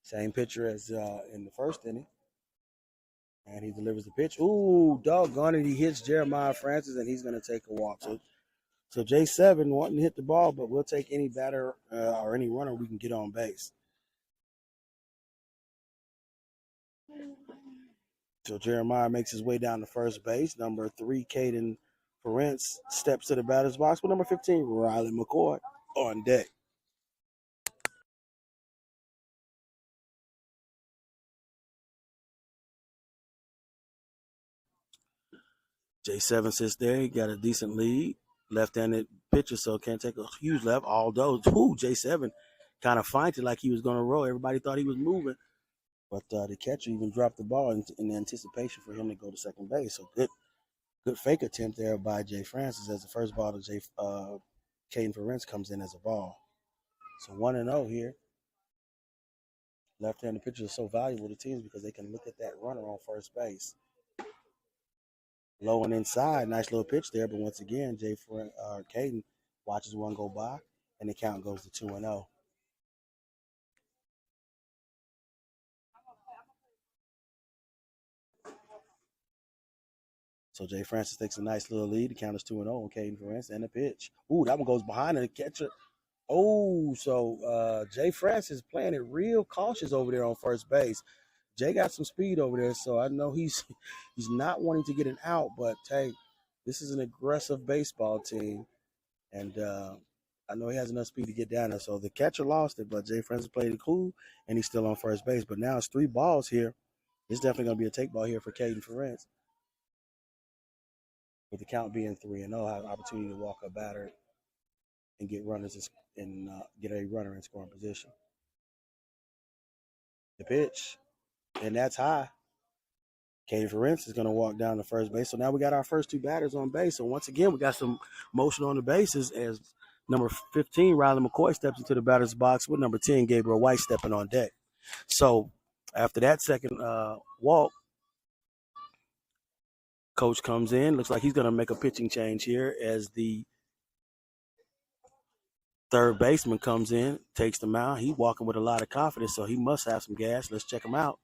S2: Same pitcher as in the first inning. And he delivers the pitch. Ooh, doggone it. He hits Jeremiah Francis, and he's going to take a walk. So J7 wanting to hit the ball, but we'll take any batter or any runner we can get on base. So Jeremiah makes his way down to first base. Number 3, Caden Ferentz steps to the batter's box with number 15, Riley McCoy, on deck. J7 sits there. He got a decent lead. Left-handed pitcher, so can't take a huge left. Although, J7 kind of finted like he was going to roll. Everybody thought he was moving. But the catcher even dropped the ball in anticipation for him to go to second base. So good fake attempt there by Jay Francis as the first ball to Caden Ferentz comes in as a ball. So 1-0 here. Left-handed pitchers are so valuable to teams because they can look at that runner on first base. Low and inside, nice little pitch there, but once again, Caden watches one go by, and the count goes to 2-0. So Jay Francis takes a nice little lead. The count is 2-0 on Caden Ferentz, and the pitch. Ooh, that one goes behind the catcher. Oh, so Jay Francis playing it real cautious over there on first base. Jay got some speed over there, so I know he's not wanting to get an out, but hey, this is an aggressive baseball team, and I know he has enough speed to get down there. So the catcher lost it, but Jay Francis played it cool, and he's still on first base. But now it's 3 balls here. It's definitely going to be a take ball here for Caden Ferentz. With the count being 3-0, have an opportunity to walk a batter and get runners and get a runner in scoring position. The pitch, and that's high. Caden Ferentz is going to walk down to first base. So now we got our first 2 batters on base. So once again, we got some motion on the bases as number 15, Riley McCoy, steps into the batter's box with number 10, Gabriel White, stepping on deck. So after that second walk, coach comes in. Looks like he's going to make a pitching change here as the third baseman comes in, takes the mound. He's walking with a lot of confidence, so he must have some gas. Let's check him out.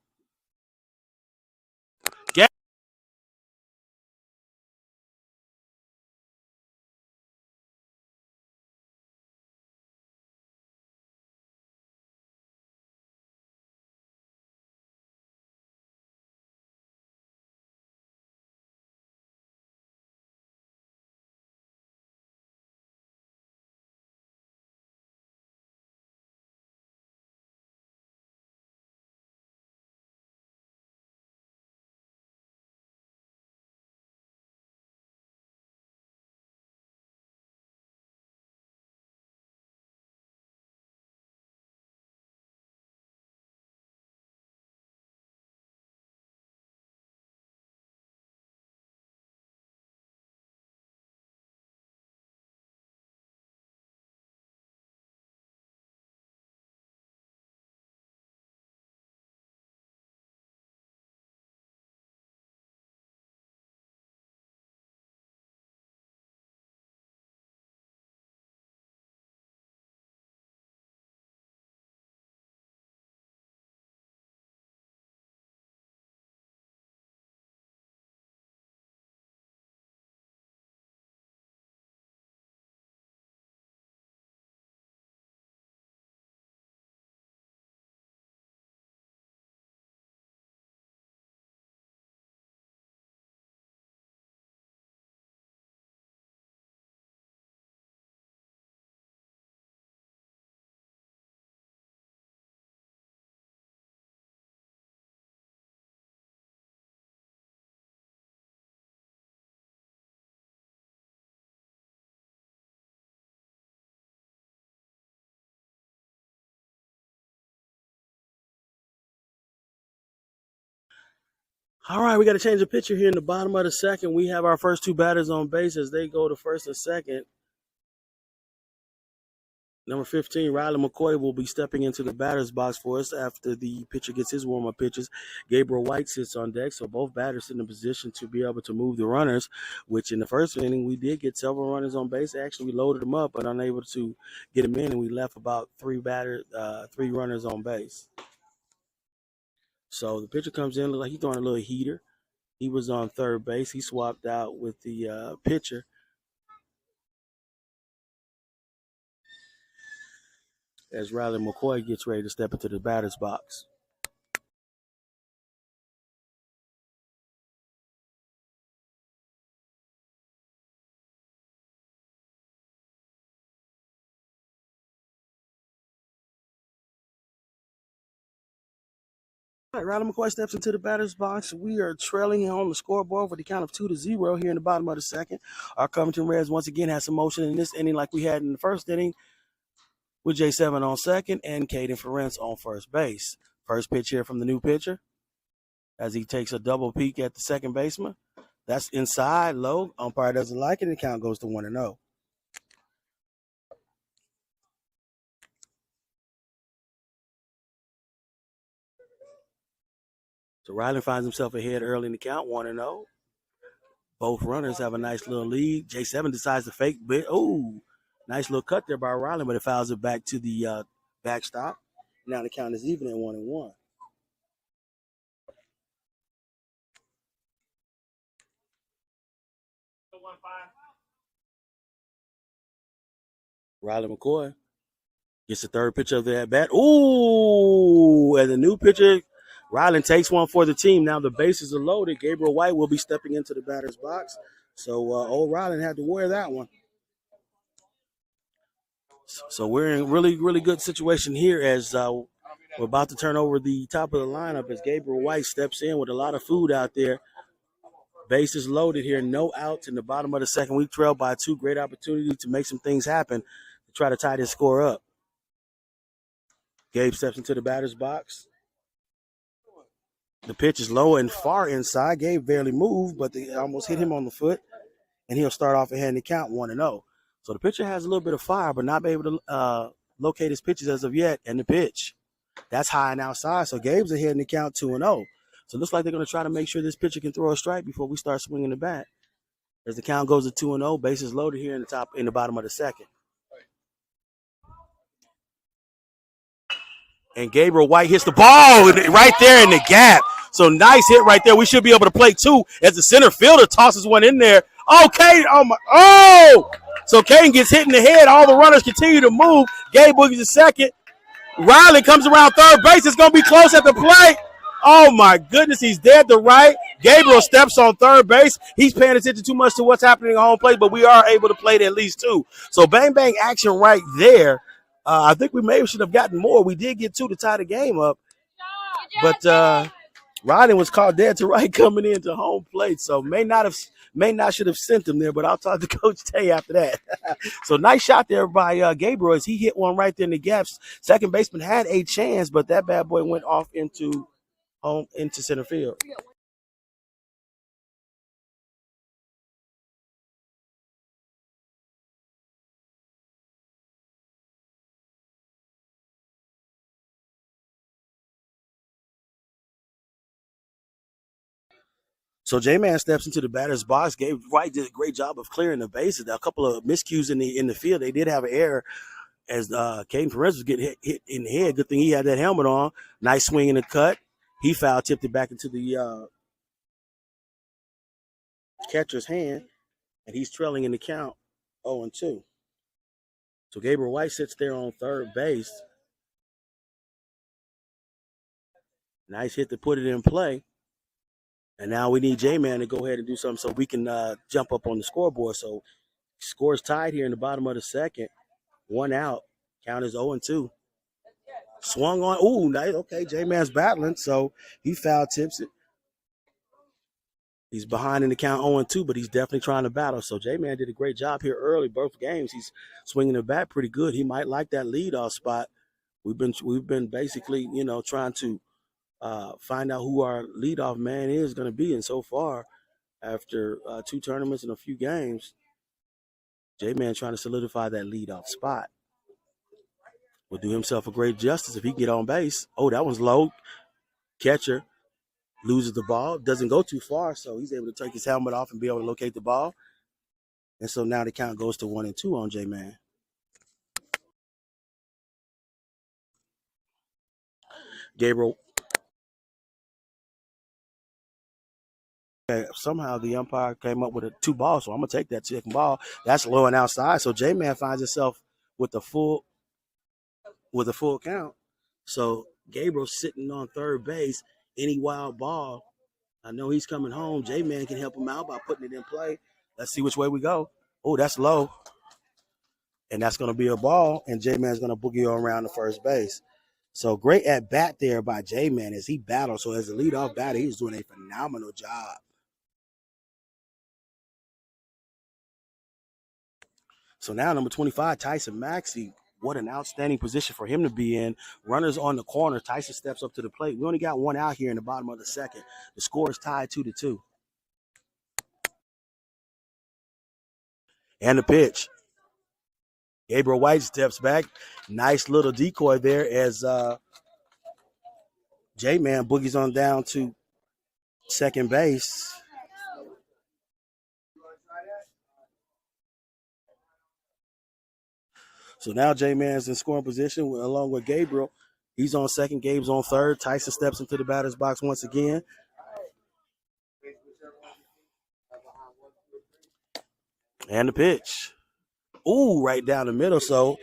S2: All right, we got to change the picture here in the bottom of the second. We have our first 2 batters on base as they go to first and second. Number 15, Riley McCoy, will be stepping into the batter's box for us after the pitcher gets his warm-up pitches. Gabriel White sits on deck, so both batters in a position to be able to move the runners, which in the first inning we did get several runners on base. Actually, we loaded them up, but unable to get them in, and we left about 3 runners on base. So the pitcher comes in, looks like he's throwing a little heater. He was on third base. He swapped out with the pitcher. As Riley McCoy gets ready to step into the batter's box. All right, Riley McCoy steps into the batter's box. We are trailing on the scoreboard with the count of 2-0 here in the bottom of the second. Our Covington Reds once again has some motion in this inning like we had in the first inning with J7 on second and Caden Ferentz on first base. First pitch here from the new pitcher as he takes a double peek at the second baseman. That's inside, low. Umpire doesn't like it, and the count goes to 1-0. So Riley finds himself ahead early in the count, 1-0. Both runners have a nice little lead. J7 decides to fake, but nice little cut there by Riley, but it fouls it back to the backstop. Now the count is even at 1-1. Riley McCoy gets the third pitch of the at bat. Ooh, and the new pitcher, Riley takes one for the team. Now the bases are loaded. Gabriel White will be stepping into the batter's box. So old Riley had to wear that one. So we're in a really, really good situation here as we're about to turn over the top of the lineup as Gabriel White steps in with a lot of food out there. Bases loaded here, no outs in the bottom of the second. We trail by 2. Great opportunity to make some things happen to try to tie this score up. Gabe steps into the batter's box. The pitch is low and far inside. Gabe barely moved, but they almost hit him on the foot, and he'll start off ahead in the count 1-0. So the pitcher has a little bit of fire, but not be able to locate his pitches as of yet. And the pitch, that's high and outside. So Gabe's ahead in the count 2-0. So it looks like they're going to try to make sure this pitcher can throw a strike before we start swinging the bat. As the count goes to 2-0, bases loaded here in the bottom of the second. And Gabriel White hits the ball right there in the gap. So nice hit right there. We should be able to play 2 as the center fielder tosses one in there. Okay, so Caden gets hit in the head. All the runners continue to move. Gabe boogies to second. Riley comes around third base. It's going to be close at the plate. Oh, my goodness. He's dead to right. Gabriel steps on third base. He's paying attention too much to what's happening at home plate, but we are able to play at least 2. So bang, bang action right there. I think we maybe should have gotten more. We did get 2 to tie the game up. But Riley was called dead to right coming into home plate. So may not should have sent him there, but I'll talk to Coach Tay after that. So nice shot there by Gabriel as he hit one right there in the gaps. Second baseman had a chance, but that bad boy went off into center field. So J-Man steps into the batter's box. Gabe White did a great job of clearing the bases. A couple of miscues in the field. They did have an error as Caden Ferentz was getting hit in the head. Good thing he had that helmet on. Nice swing in the cut. He foul tipped it back into the catcher's hand, and he's trailing in the count 0-2. So Gabriel White sits there on third base. Nice hit to put it in play. And now we need J-Man to go ahead and do something so we can jump up on the scoreboard. So score's tied here in the bottom of the second. 1 out. Count is 0-2. Swung on. Ooh, nice. Okay, J-Man's battling, so he foul tips it. He's behind in the count 0-2, but he's definitely trying to battle. So J-Man did a great job here early. Both games, he's swinging the bat pretty good. He might like that leadoff spot. We've been basically, trying to find out who our leadoff man is going to be. And so far, after 2 tournaments and a few games, J-Man trying to solidify that leadoff spot. Will do himself a great justice if he get on base. Oh, that one's low. Catcher loses the ball. Doesn't go too far, so he's able to take his helmet off and be able to locate the ball. And so now the count goes to 1-2 on J-Man. Gabriel. Okay, somehow the umpire came up with a 2 ball, so I'm going to take that second ball. That's low and outside, so J-Man finds himself with a full count. So Gabriel's sitting on third base. Any wild ball, I know he's coming home. J-Man can help him out by putting it in play. Let's see which way we go. Oh, that's low. And that's going to be a ball, and J-Man's going to boogie around the first base. So great at bat there by J-Man as he battled. So as a leadoff batter, he's doing a phenomenal job. So now number 25, Tyson Maxey. What an outstanding position for him to be in. Runners on the corner. Tyson steps up to the plate. We only got one out here in the bottom of the second. The score is tied 2-2. And the pitch. Gabriel White steps back. Nice little decoy there as J-Man boogies on down to second base. So now J-Man's in scoring position along with Gabriel. He's on second. Gabe's on third. Tyson steps into the batter's box once again. And the pitch. Ooh, right down the middle. So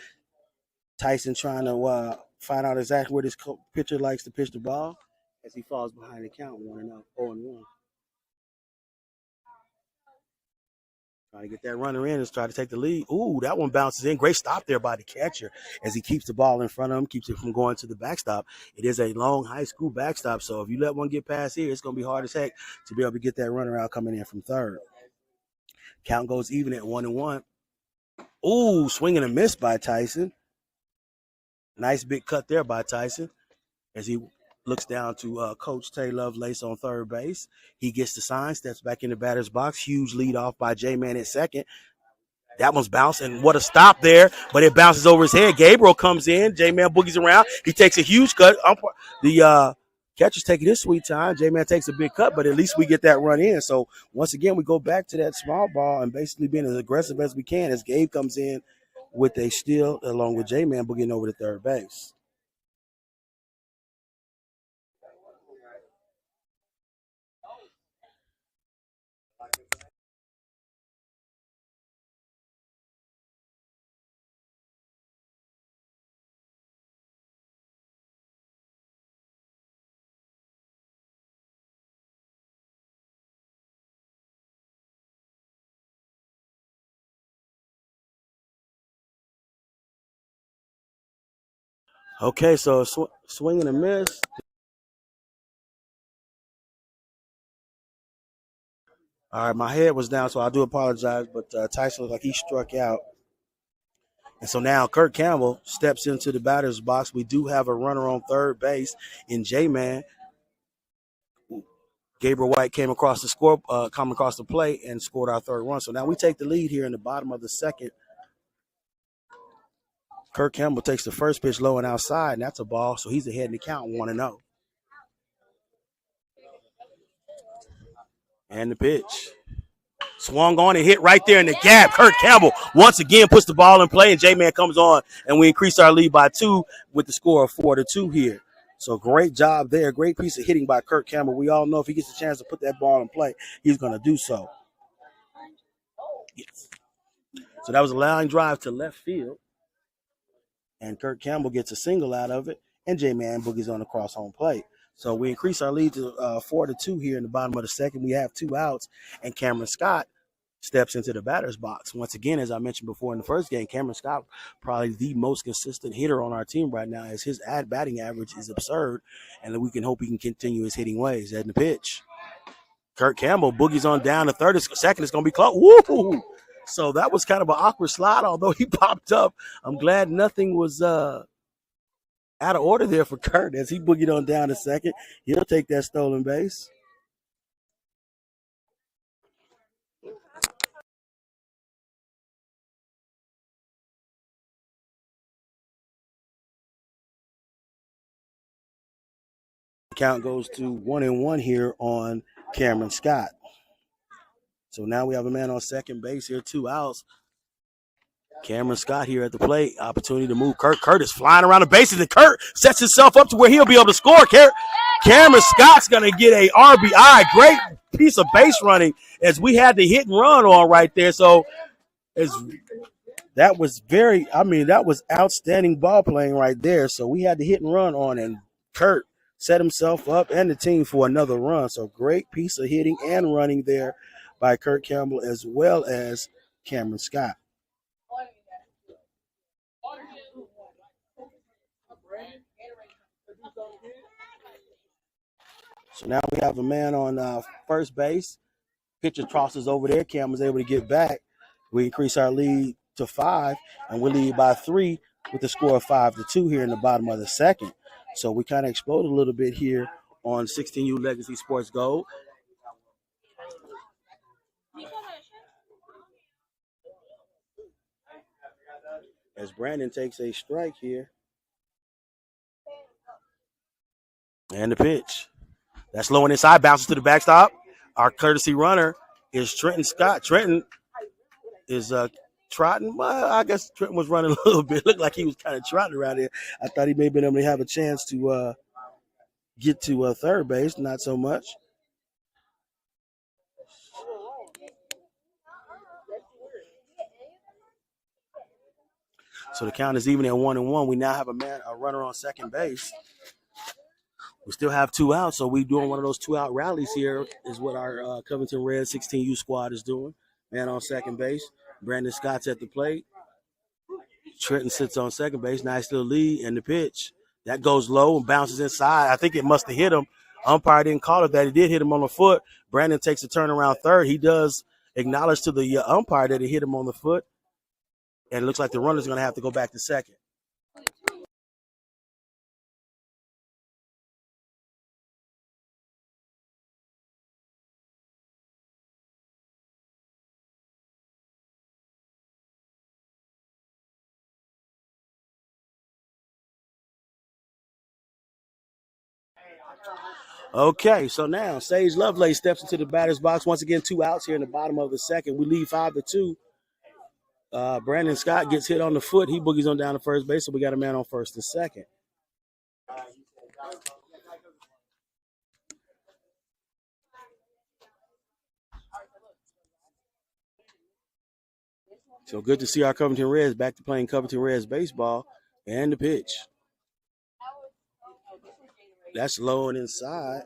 S2: Tyson trying to find out exactly where this pitcher likes to pitch the ball as he falls behind the count 0-1. Trying to get that runner in and try to take the lead. Ooh, that one bounces in. Great stop there by the catcher as he keeps the ball in front of him, keeps it from going to the backstop. It is a long high school backstop, so if you let one get past here, it's going to be hard as heck to be able to get that runner out coming in from third. Count goes even at 1-1. Ooh, swing and a miss by Tyson. Nice big cut there by Tyson as he looks down to Coach Tay Lovelace on third base. He gets the sign, steps back in the batter's box. Huge lead off by J-Man at second. That one's bouncing. What a stop there, but it bounces over his head. Gabriel comes in. J-Man boogies around. He takes a huge cut. The catcher's taking his sweet time. J-Man takes a big cut, but at least we get that run in. So once again, we go back to that small ball and basically being as aggressive as we can as Gabe comes in with a steal along with J-Man boogieing over to third base. Okay, so swing and a miss. All right, my head was down, so I do apologize, but Tyson looked like he struck out. And so now Kirk Campbell steps into the batter's box. We do have a runner on third base in J-Man. Gabriel White came across the plate and scored our third run. So now we take the lead here in the bottom of the second. Kirk Campbell takes the first pitch low and outside, and that's a ball. So he's ahead in the count 1-0. And the pitch. Swung on and hit right there in the gap. Kirk Campbell once again puts the ball in play, and J-Man comes on, and we increase our lead by 2 with the score of 4-2 here. So great job there. Great piece of hitting by Kirk Campbell. We all know if he gets a chance to put that ball in play, he's going to do so. Yes. So that was a line drive to left field, and Kirk Campbell gets a single out of it, and J-Man boogies on the cross home plate. So we increase our lead to 4-2 here in the bottom of the second. We have 2 outs, and Cameron Scott steps into the batter's box. Once again, as I mentioned before in the first game, Cameron Scott, probably the most consistent hitter on our team right now, as his batting average is absurd, and we can hope he can continue his hitting ways. And the pitch. Kirk Campbell boogies on down to third. Second is going to be close. Woo! So that was kind of an awkward slide, although he popped up. I'm glad nothing was out of order there for Kurt as he boogied on down to second. He'll take that stolen base. Count goes to 1-1 here on Cameron Scott. So now we have a man on second base here, 2 outs. Cameron Scott here at the plate. Opportunity to move. Kurt is flying around the bases, and Kurt sets himself up to where he'll be able to score. Cameron Scott's going to get a RBI. Great piece of base running as we had the hit and run on right there. So that was outstanding ball playing right there. So we had the hit and run on, and Kurt set himself up and the team for another run. So great piece of hitting and running there by Kurt Campbell as well as Cameron Scott. So now we have a man on first base. Pitcher crosses over there. Cam was able to get back. We increase our lead to 5, and we lead by 3 with the score of 5-2 here in the bottom of the second. So we kind of exploded a little bit here on 16U Legacy Sports Gold. As Brandon takes a strike here. And the pitch. That's low and inside, bounces to the backstop. Our courtesy runner is Trenton Scott. Trenton is trotting. Well, I guess Trenton was running a little bit. Looked like he was kind of trotting around there. I thought he may have been able to have a chance to get to third base. Not so much. So the count is even at 1-1. We now have a runner on second base. We still have 2 outs, so we doing one of those 2-out rallies here is what our Covington Reds 16U squad is doing. Man on second base. Brandon Scott's at the plate. Trenton sits on second base. Nice little lead, and the pitch. That goes low and bounces inside. I think it must have hit him. Umpire didn't call it that. It did hit him on the foot. Brandon takes a turn around third. He does acknowledge to the umpire that it hit him on the foot. And it looks like the runner's going to have to go back to second. Okay, so now Sage Lovelace steps into the batter's box. Once again, 2 outs here in the bottom of the second. We lead 5-2. Brandon Scott gets hit on the foot. He boogies on down to first base, so we got a man on first and second. So good to see our Covington Reds back to playing Covington Reds baseball. And the pitch. That's low and inside.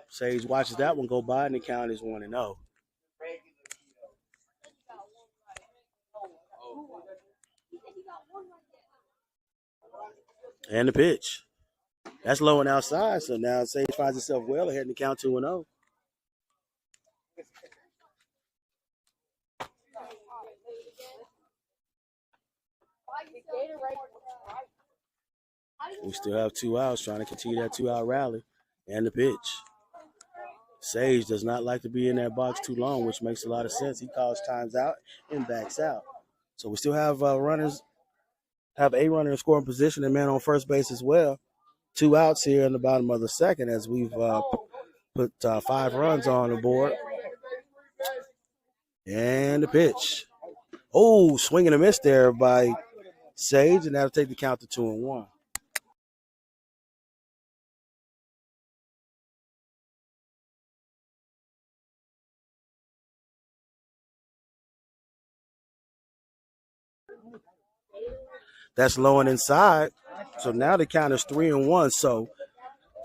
S2: Sage watches that one go by, and the count is 1-0. And the pitch. That's low and outside, so now Sage finds himself well ahead in the count 2-0. We still have 2 outs, trying to continue that 2-out rally. And the pitch. Sage does not like to be in that box too long, which makes a lot of sense. He calls times out and backs out. So we still have a runner in scoring position and man on first base as well. 2 outs here in the bottom of the second as we've put 5 runs on the board. And the pitch. Oh, swing and a miss there by Sage, and that'll take the count to 2-1. That's low and inside. So now the count is 3-1. So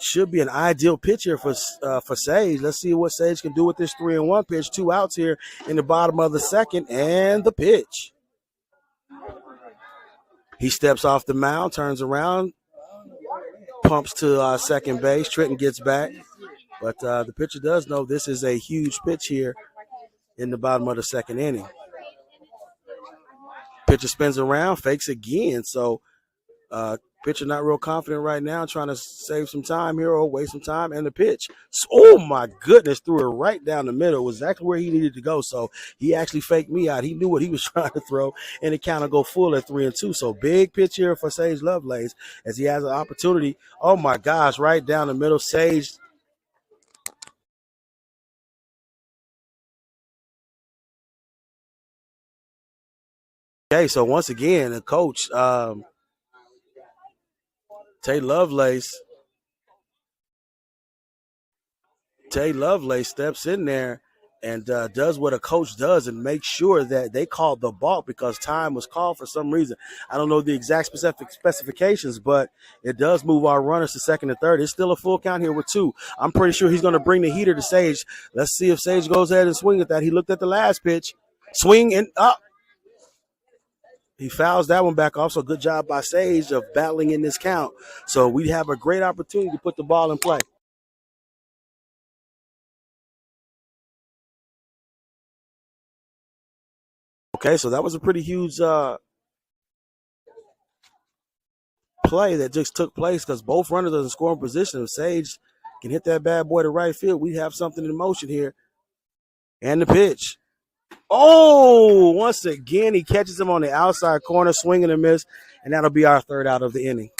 S2: should be an ideal pitch here for Sage. Let's see what Sage can do with this 3-1 pitch. 2 outs here in the bottom of the second, and the pitch. He steps off the mound, turns around, pumps to second base. Trenton gets back, but the pitcher does know this is a huge pitch here in the bottom of the second inning. Pitcher spins around, fakes again. So pitcher not real confident right now, trying to save some time here or waste some time. And the pitch. Oh, my goodness, threw it right down the middle. It was exactly where he needed to go. So he actually faked me out. He knew what he was trying to throw, and it kind of go full at 3-2. So big pitch here for Sage Lovelace as he has an opportunity. Oh, my gosh, right down the middle. Sage. Okay, so once again, the coach, Tay Lovelace steps in there and does what a coach does and makes sure that they called the balk because time was called for some reason. I don't know the exact specifications, but it does move our runners to second and third. It's still a full count here with 2. I'm pretty sure he's going to bring the heater to Sage. Let's see if Sage goes ahead and swing at that. He looked at the last pitch. Swing and up. He fouls that one back off. So good job by Sage of battling in this count. So we have a great opportunity to put the ball in play. Okay, so that was a pretty huge play that just took place because both runners are in scoring position. If Sage can hit that bad boy to right field, we have something in motion here. And the pitch. Oh, once again, he catches him on the outside corner, swing and a miss, and that'll be our third out of the inning.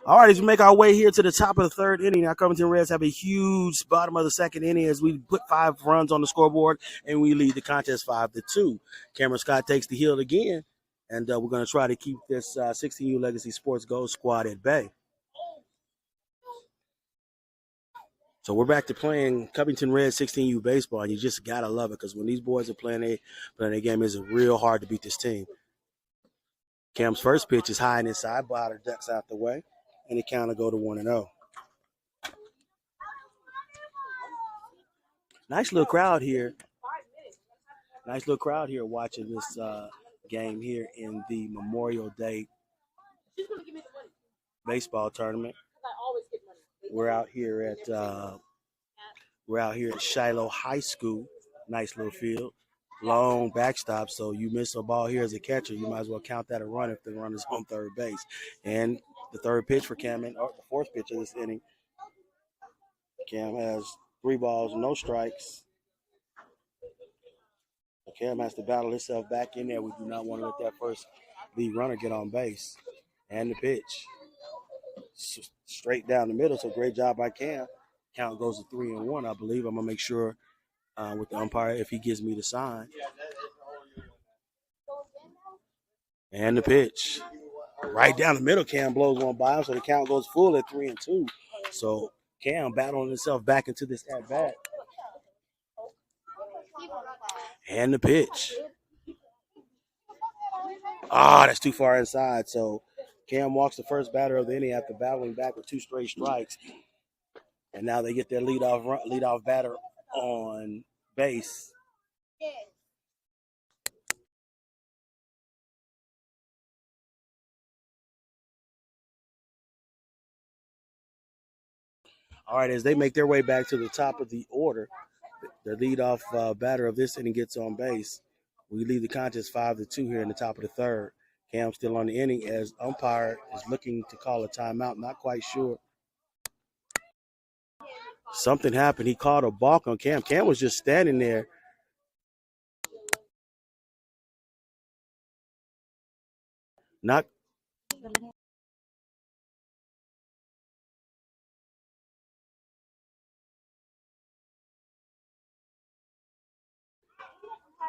S2: All right, as we make our way here to the top of the third inning, our Covington Reds have a huge bottom of the second inning as we put 5 runs on the scoreboard and we lead the contest 5-2. Cameron Scott takes the hill again, and we're going to try to keep this 16U Legacy Sports Gold squad at bay. So we're back to playing Covington Reds 16U baseball, and you just got to love it because when these boys are playing their game, it's real hard to beat this team. Cam's first pitch is high and inside, Bladder ducks out the way, and the count will go to 1-0. Nice little crowd here. Nice little crowd here watching this game here in the Memorial Day baseball tournament. We're out here at Shiloh High School. Nice little field. Long backstop, so you miss a ball here as a catcher, you might as well count that a run if the runner's on third base. And the third pitch for Cam, or the fourth pitch of this inning, Cam has 3 balls, no strikes. Cam has to battle himself back in there. We do not want to let that first lead runner get on base. And the pitch. Straight down the middle, so great job by Cam. Count goes to 3-1, I believe. I'm going to make sure with the umpire if he gives me the sign. And the pitch. Right down the middle, Cam blows one by him, so the count goes full at 3-2. So Cam battling himself back into this at-bat. And the pitch. That's too far inside. So Cam walks the first batter of the inning after battling back with 2 straight strikes. And now they get their leadoff batter on base. All right, as they make their way back to the top of the order, the leadoff batter of this inning gets on base. We lead the contest 5-2 here in the top of the third. Cam still on the inning as umpire is looking to call a timeout. Not quite sure. Something happened. He called a balk on Cam. Cam was just standing there. Not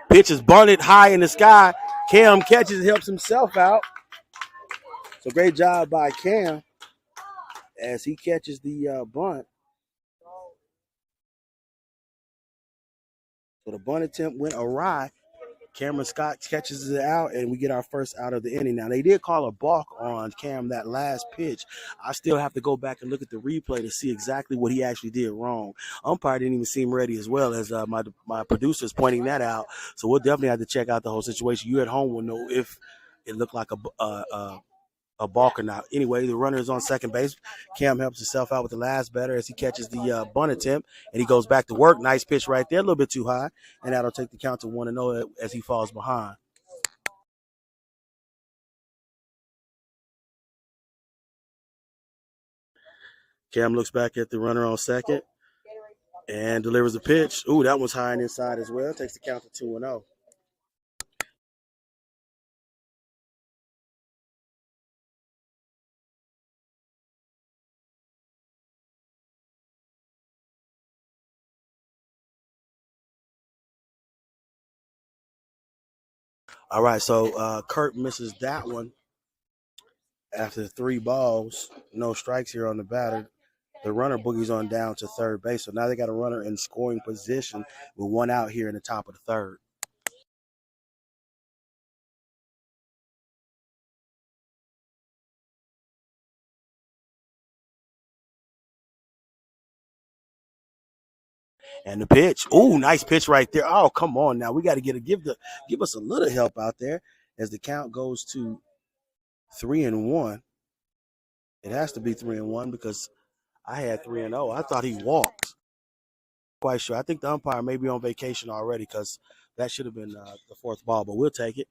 S2: pitch is bunted high in the sky. Cam catches and helps himself out. So great job by Cam as he catches the bunt. So the bunt attempt went awry. Cameron Scott catches it out, and we get our first out of the inning. Now, they did call a balk on Cam that last pitch. I still have to go back and look at the replay to see exactly what he actually did wrong. Umpire didn't even seem ready as well as my producer is pointing that out. So we'll definitely have to check out the whole situation. You at home will know if it looked like a balk or not. Anyway, the runner is on second base. Cam helps himself out with the last batter as he catches the bunt attempt, and he goes back to work. Nice pitch right there, a little bit too high, and that'll take the count to 1-0 as he falls behind. Cam looks back at the runner on second and delivers a pitch. Ooh, that one's high and inside as well. Takes the count to 2-0. All right, so Kurt misses that one after 3 balls. No strikes here on the batter. The runner boogies on down to third base. So now they got a runner in scoring position with 1 out here in the top of the third. And the pitch. Ooh, nice pitch right there. Oh, come on now. We got to give us a little help out there as the count goes to 3-1. It has to be 3-1 because I had 3-0. I thought he walked. Quite sure. I think the umpire may be on vacation already because that should have been the 4th ball, but we'll take it.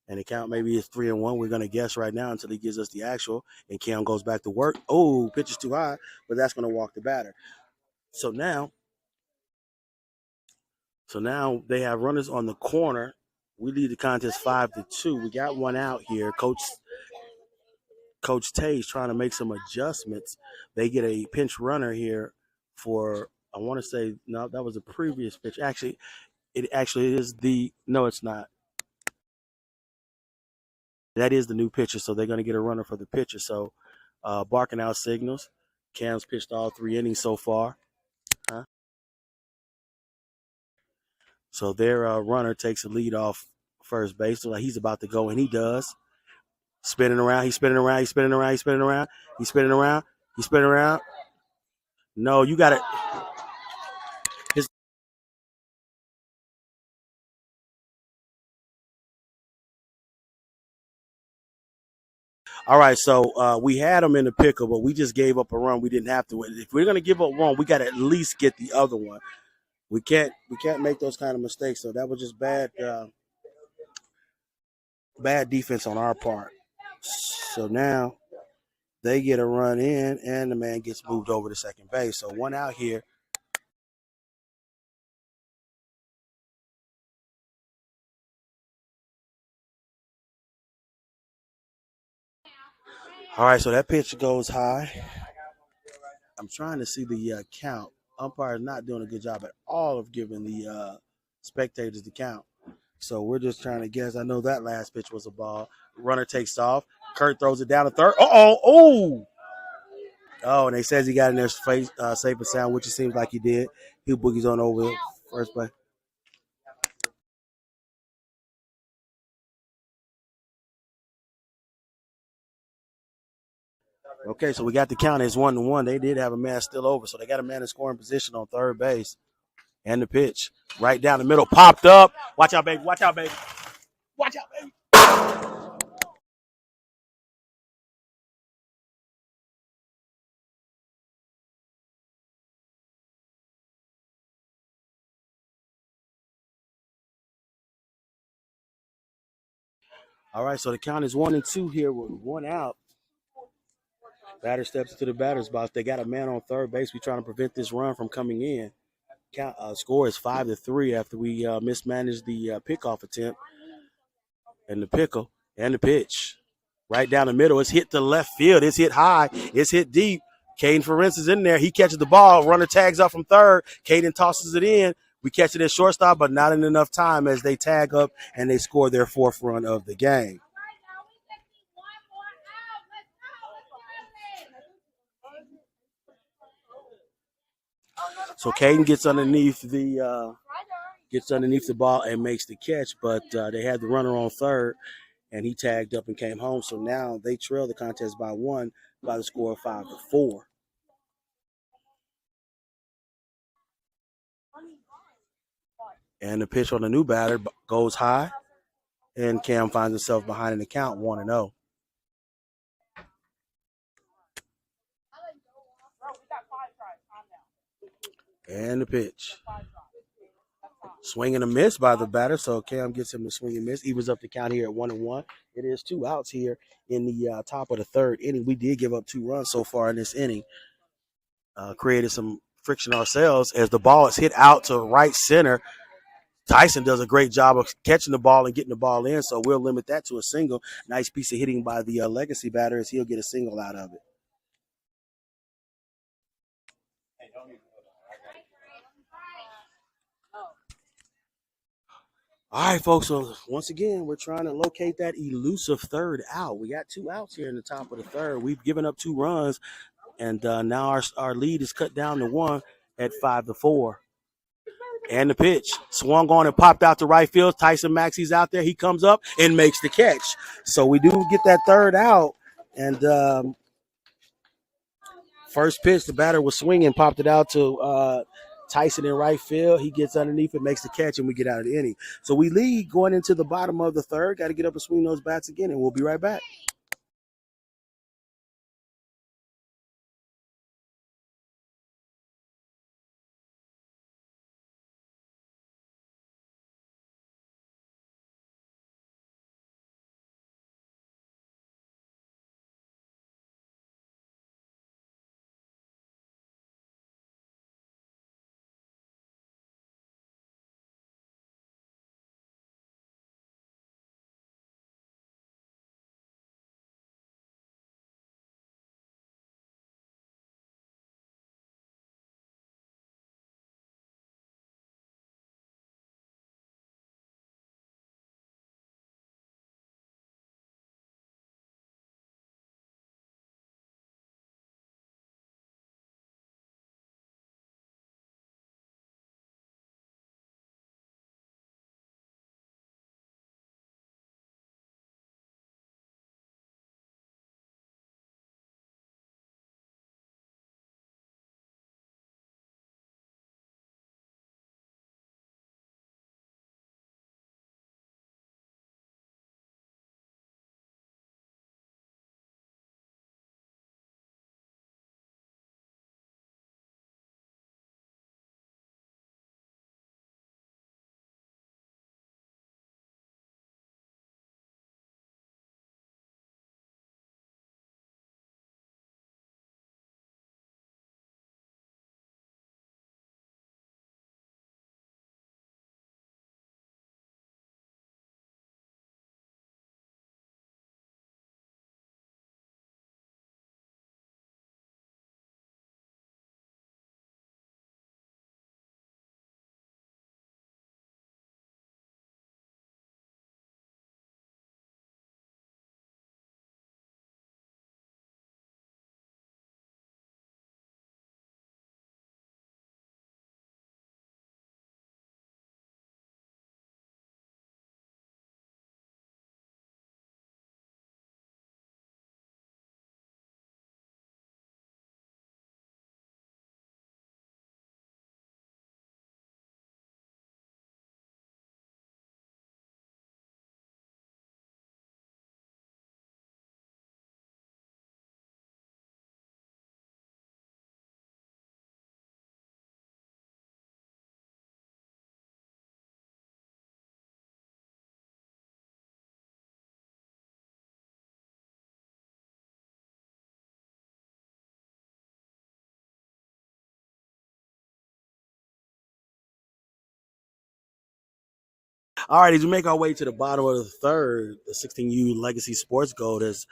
S2: And the count maybe is 3-1. We're going to guess right now until he gives us the actual. And Cam goes back to work. Oh, pitch is too high, but that's going to walk the batter. So now they have runners on the corner. We lead the contest 5-2. We got 1 out here. Coach Tay's trying to make some adjustments. They get a pinch runner here for, I want to say, no, that was a previous pitch. Actually, it actually is no, it's not. That is the new pitcher, so they're going to get a runner for the pitcher. So barking out signals. Cam's pitched all 3 innings so far. So their runner takes a lead off first base. So like he's about to go, and he does. Spinning around, he's spinning around, he's spinning around, he's spinning around, he's spinning around, he's spinning around. No, you got it. All right, so we had him in the pickle, but we just gave up a run. We didn't have to. If we're gonna give up one, we got to at least get the other one. We can't make those kind of mistakes. So that was just bad defense on our part. So now they get a run in, and the man gets moved over to second base. So 1 out here. All right, so that pitch goes high. I'm trying to see the count. Umpire is not doing a good job at all of giving the spectators the count. So we're just trying to guess. I know that last pitch was a ball. Runner takes off. Kurt throws it down to third. Oh, and they says he got in there safe and sound, which it seems like he did. He boogies on over first base. Okay, so we got the count as 1-1. They did have a man still over, so they got a man in scoring position on third base. And the pitch right down the middle popped up. Watch out, baby. Watch out, baby. Watch out, baby. All right, so the count is 1-2 here with 1 out. Batter steps to the batter's box. They got a man on third base. We're trying to prevent this run from coming in. Score is 5-3 after we mismanaged the pickoff attempt and the pickle and the pitch. Right down the middle. It's hit to left field. It's hit high. It's hit deep. Caden Ferentz is in there. He catches the ball. Runner tags up from third. Caden tosses it in. We catch it at shortstop, but not in enough time as they tag up and they score their fourth run of the game. So Caden gets underneath the ball and makes the catch, but they had the runner on third, and he tagged up and came home. So now they trail the contest by one by the score of 5-4. And the pitch on the new batter goes high, and Cam finds himself behind in the count, 1-0. And the pitch. Swing and a miss by the batter, so Cam gets him to swing and miss. Evens up the count here at 1-1. It is 2 outs here in the top of the third inning. We did give up 2 runs so far in this inning. Created some friction ourselves as the ball is hit out to right center. Tyson does a great job of catching the ball and getting the ball in, so we'll limit that to a single. Nice piece of hitting by the legacy batter as he'll get a single out of it. All right, folks, so once again, we're trying to locate that elusive third out. We got 2 outs here in the top of the third. We've given up 2 runs, and now our lead is cut down to 1 at 5-4. And the pitch. Swung on and popped out to right field. Tyson Maxey's out there. He comes up and makes the catch. So we do get that third out. And first pitch, the batter was swinging, popped it out to Tyson in right field. He gets underneath it, makes the catch, and we get out of the inning. So we lead going into the bottom of the third. Got to get up and swing those bats again, and we'll be right back. All right, as we make our way to the bottom of the third, the 16U Legacy Sports Gold has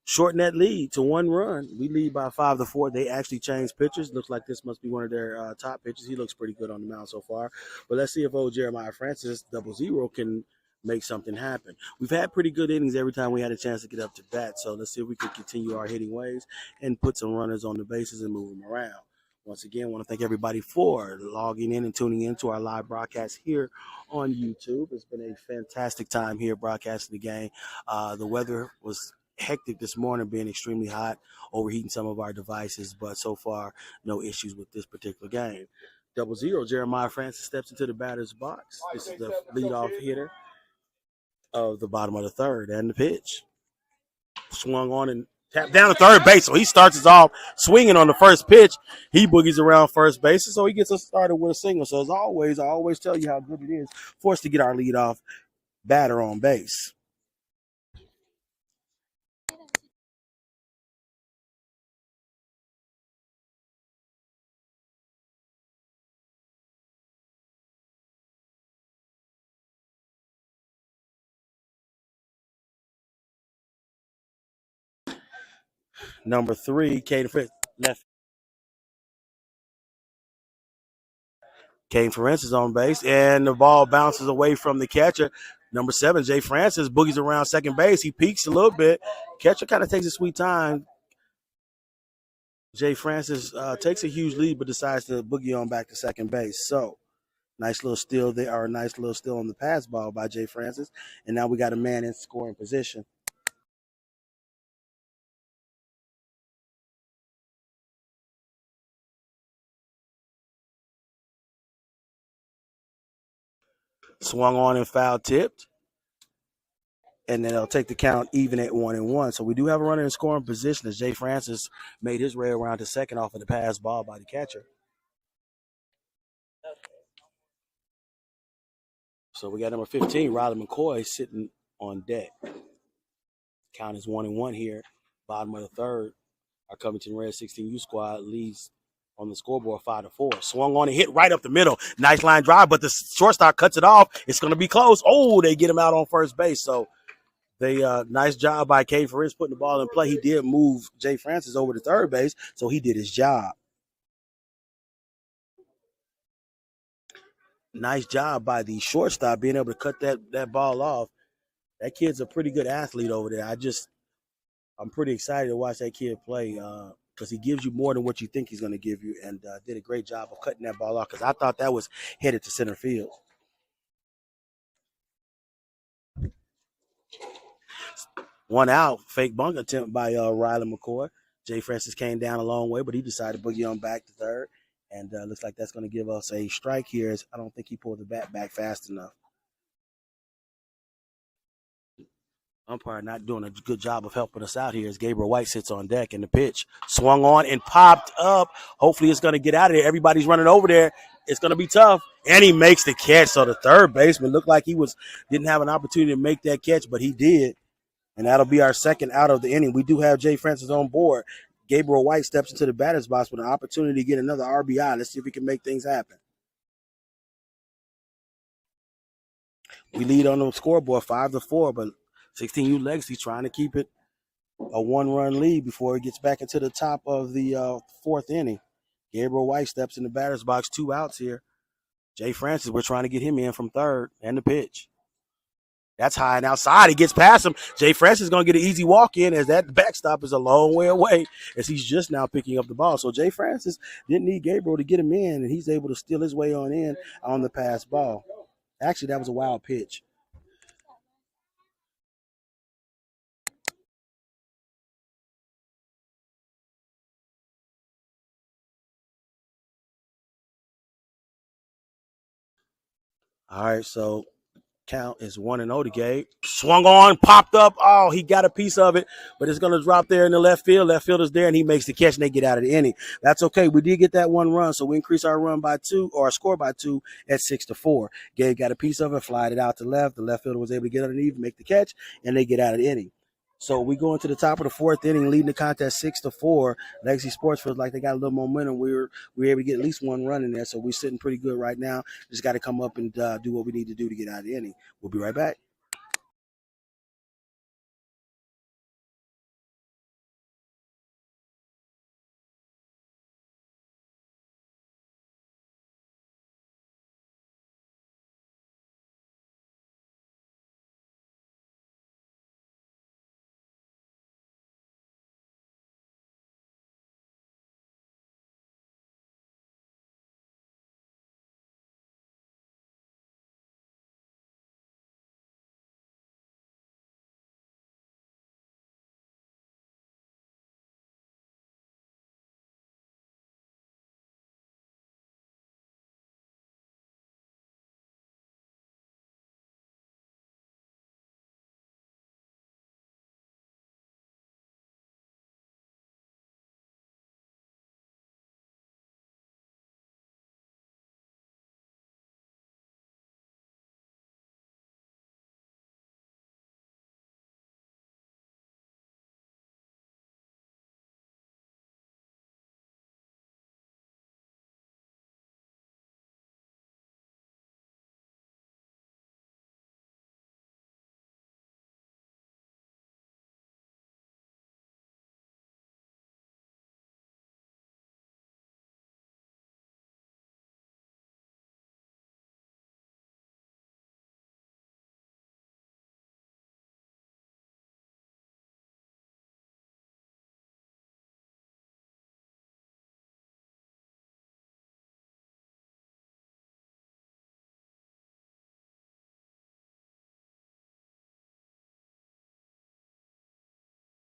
S2: shortened that lead to 1 run. We lead by 5-4. They actually changed pitchers. Looks like this must be one of their top pitchers. He looks pretty good on the mound so far. But let's see if old Jeremiah Francis, 00, can make something happen. We've had pretty good innings every time we had a chance to get up to bat. So let's see if we can continue our hitting ways and put some runners on the bases and move them around. Once again, I want to thank everybody for logging in and tuning in to our live broadcast here on YouTube. It's been a fantastic time here broadcasting the game. The weather was hectic this morning, being extremely hot, overheating some of our devices, but so far, no issues with this particular game. 00, Jeremiah Francis steps into the batter's box. This is the leadoff hitter of the bottom of the third, and the pitch. Swung on and tapped down to third base, so he starts us off swinging on the first pitch. He boogies around first base, so he gets us started with a single. So as always, I always tell you how good it is for us to get our leadoff batter on base. Number 3, Caden Fritz, left. Caden Fritz is on base, and the ball bounces away from the catcher. Number 7, Jay Francis, boogies around second base. He peeks a little bit. Catcher kind of takes a sweet time. Jay Francis takes a huge lead, but decides to boogie on back to second base. So, nice little steal there, or a nice little steal on the pass ball by Jay Francis. And now we got a man in scoring position. Swung on and foul tipped. And then they'll take the count even at 1-1. So we do have a runner in scoring position as Jay Francis made his way around to second off of the pass ball by the catcher. So we got number 15, Riley McCoy, sitting on deck. Count is 1-1 here. Bottom of the third. Our Covington Reds 16U squad leads on the scoreboard 5-4. Swung on and hit right up the middle. Nice line drive, but the shortstop cuts it off. It's going to be close. Oh, they get him out on first base. So they nice job by Kay Ferris putting the ball in play. He did move Jay Francis over to third base, so he did his job. Nice job by the shortstop being able to cut that ball off. That kid's a pretty good athlete over there. I'm pretty excited to watch that kid play because he gives you more than what you think he's going to give you, and did a great job of cutting that ball off because I thought that was headed to center field. One out, fake bunt attempt by Riley McCoy. Jay Francis came down a long way, but he decided to boogie on back to third. And looks like that's going to give us a strike here. I don't think he pulled the bat back fast enough. Umpire not doing a good job of helping us out here as Gabriel White sits on deck, and the pitch swung on and popped up. Hopefully it's going to get out of there. Everybody's running over there. It's going to be tough. And he makes the catch. So the third baseman looked like he didn't have an opportunity to make that catch, but he did. And that'll be our second out of the inning. We do have Jay Francis on board. Gabriel White steps into the batter's box with an opportunity to get another RBI. Let's see if we can make things happen. We lead on the scoreboard 5-4, but 16U Legacy trying to keep it a 1-run lead before it gets back into the top of the fourth inning. Gabriel White steps in the batter's box, 2 outs here. Jay Francis, we're trying to get him in from third, and the pitch. That's high and outside. He gets past him. Jay Francis is going to get an easy walk in as that backstop is a long way away as he's just now picking up the ball. So Jay Francis didn't need Gabriel to get him in, and he's able to steal his way on in on the pass ball. Actually, that was a wild pitch. All right, so count is 1-0 to Gabe. Swung on, popped up. Oh, he got a piece of it, but it's going to drop there in the left field. Left fielder's there, and he makes the catch, and they get out of the inning. That's okay. We did get that 1 run, so we increase our run by 2, or our score by 2 at 6-4. Gabe got a piece of it, flied it out to left. The left fielder was able to get underneath, make the catch, and they get out of the inning. So we go into the top of the fourth inning, leading the contest 6-4. Legacy Sports feels like they got a little momentum. We were able to get at least one run in there, so we're sitting pretty good right now. Just got to come up and do what we need to do to get out of the inning. We'll be right back.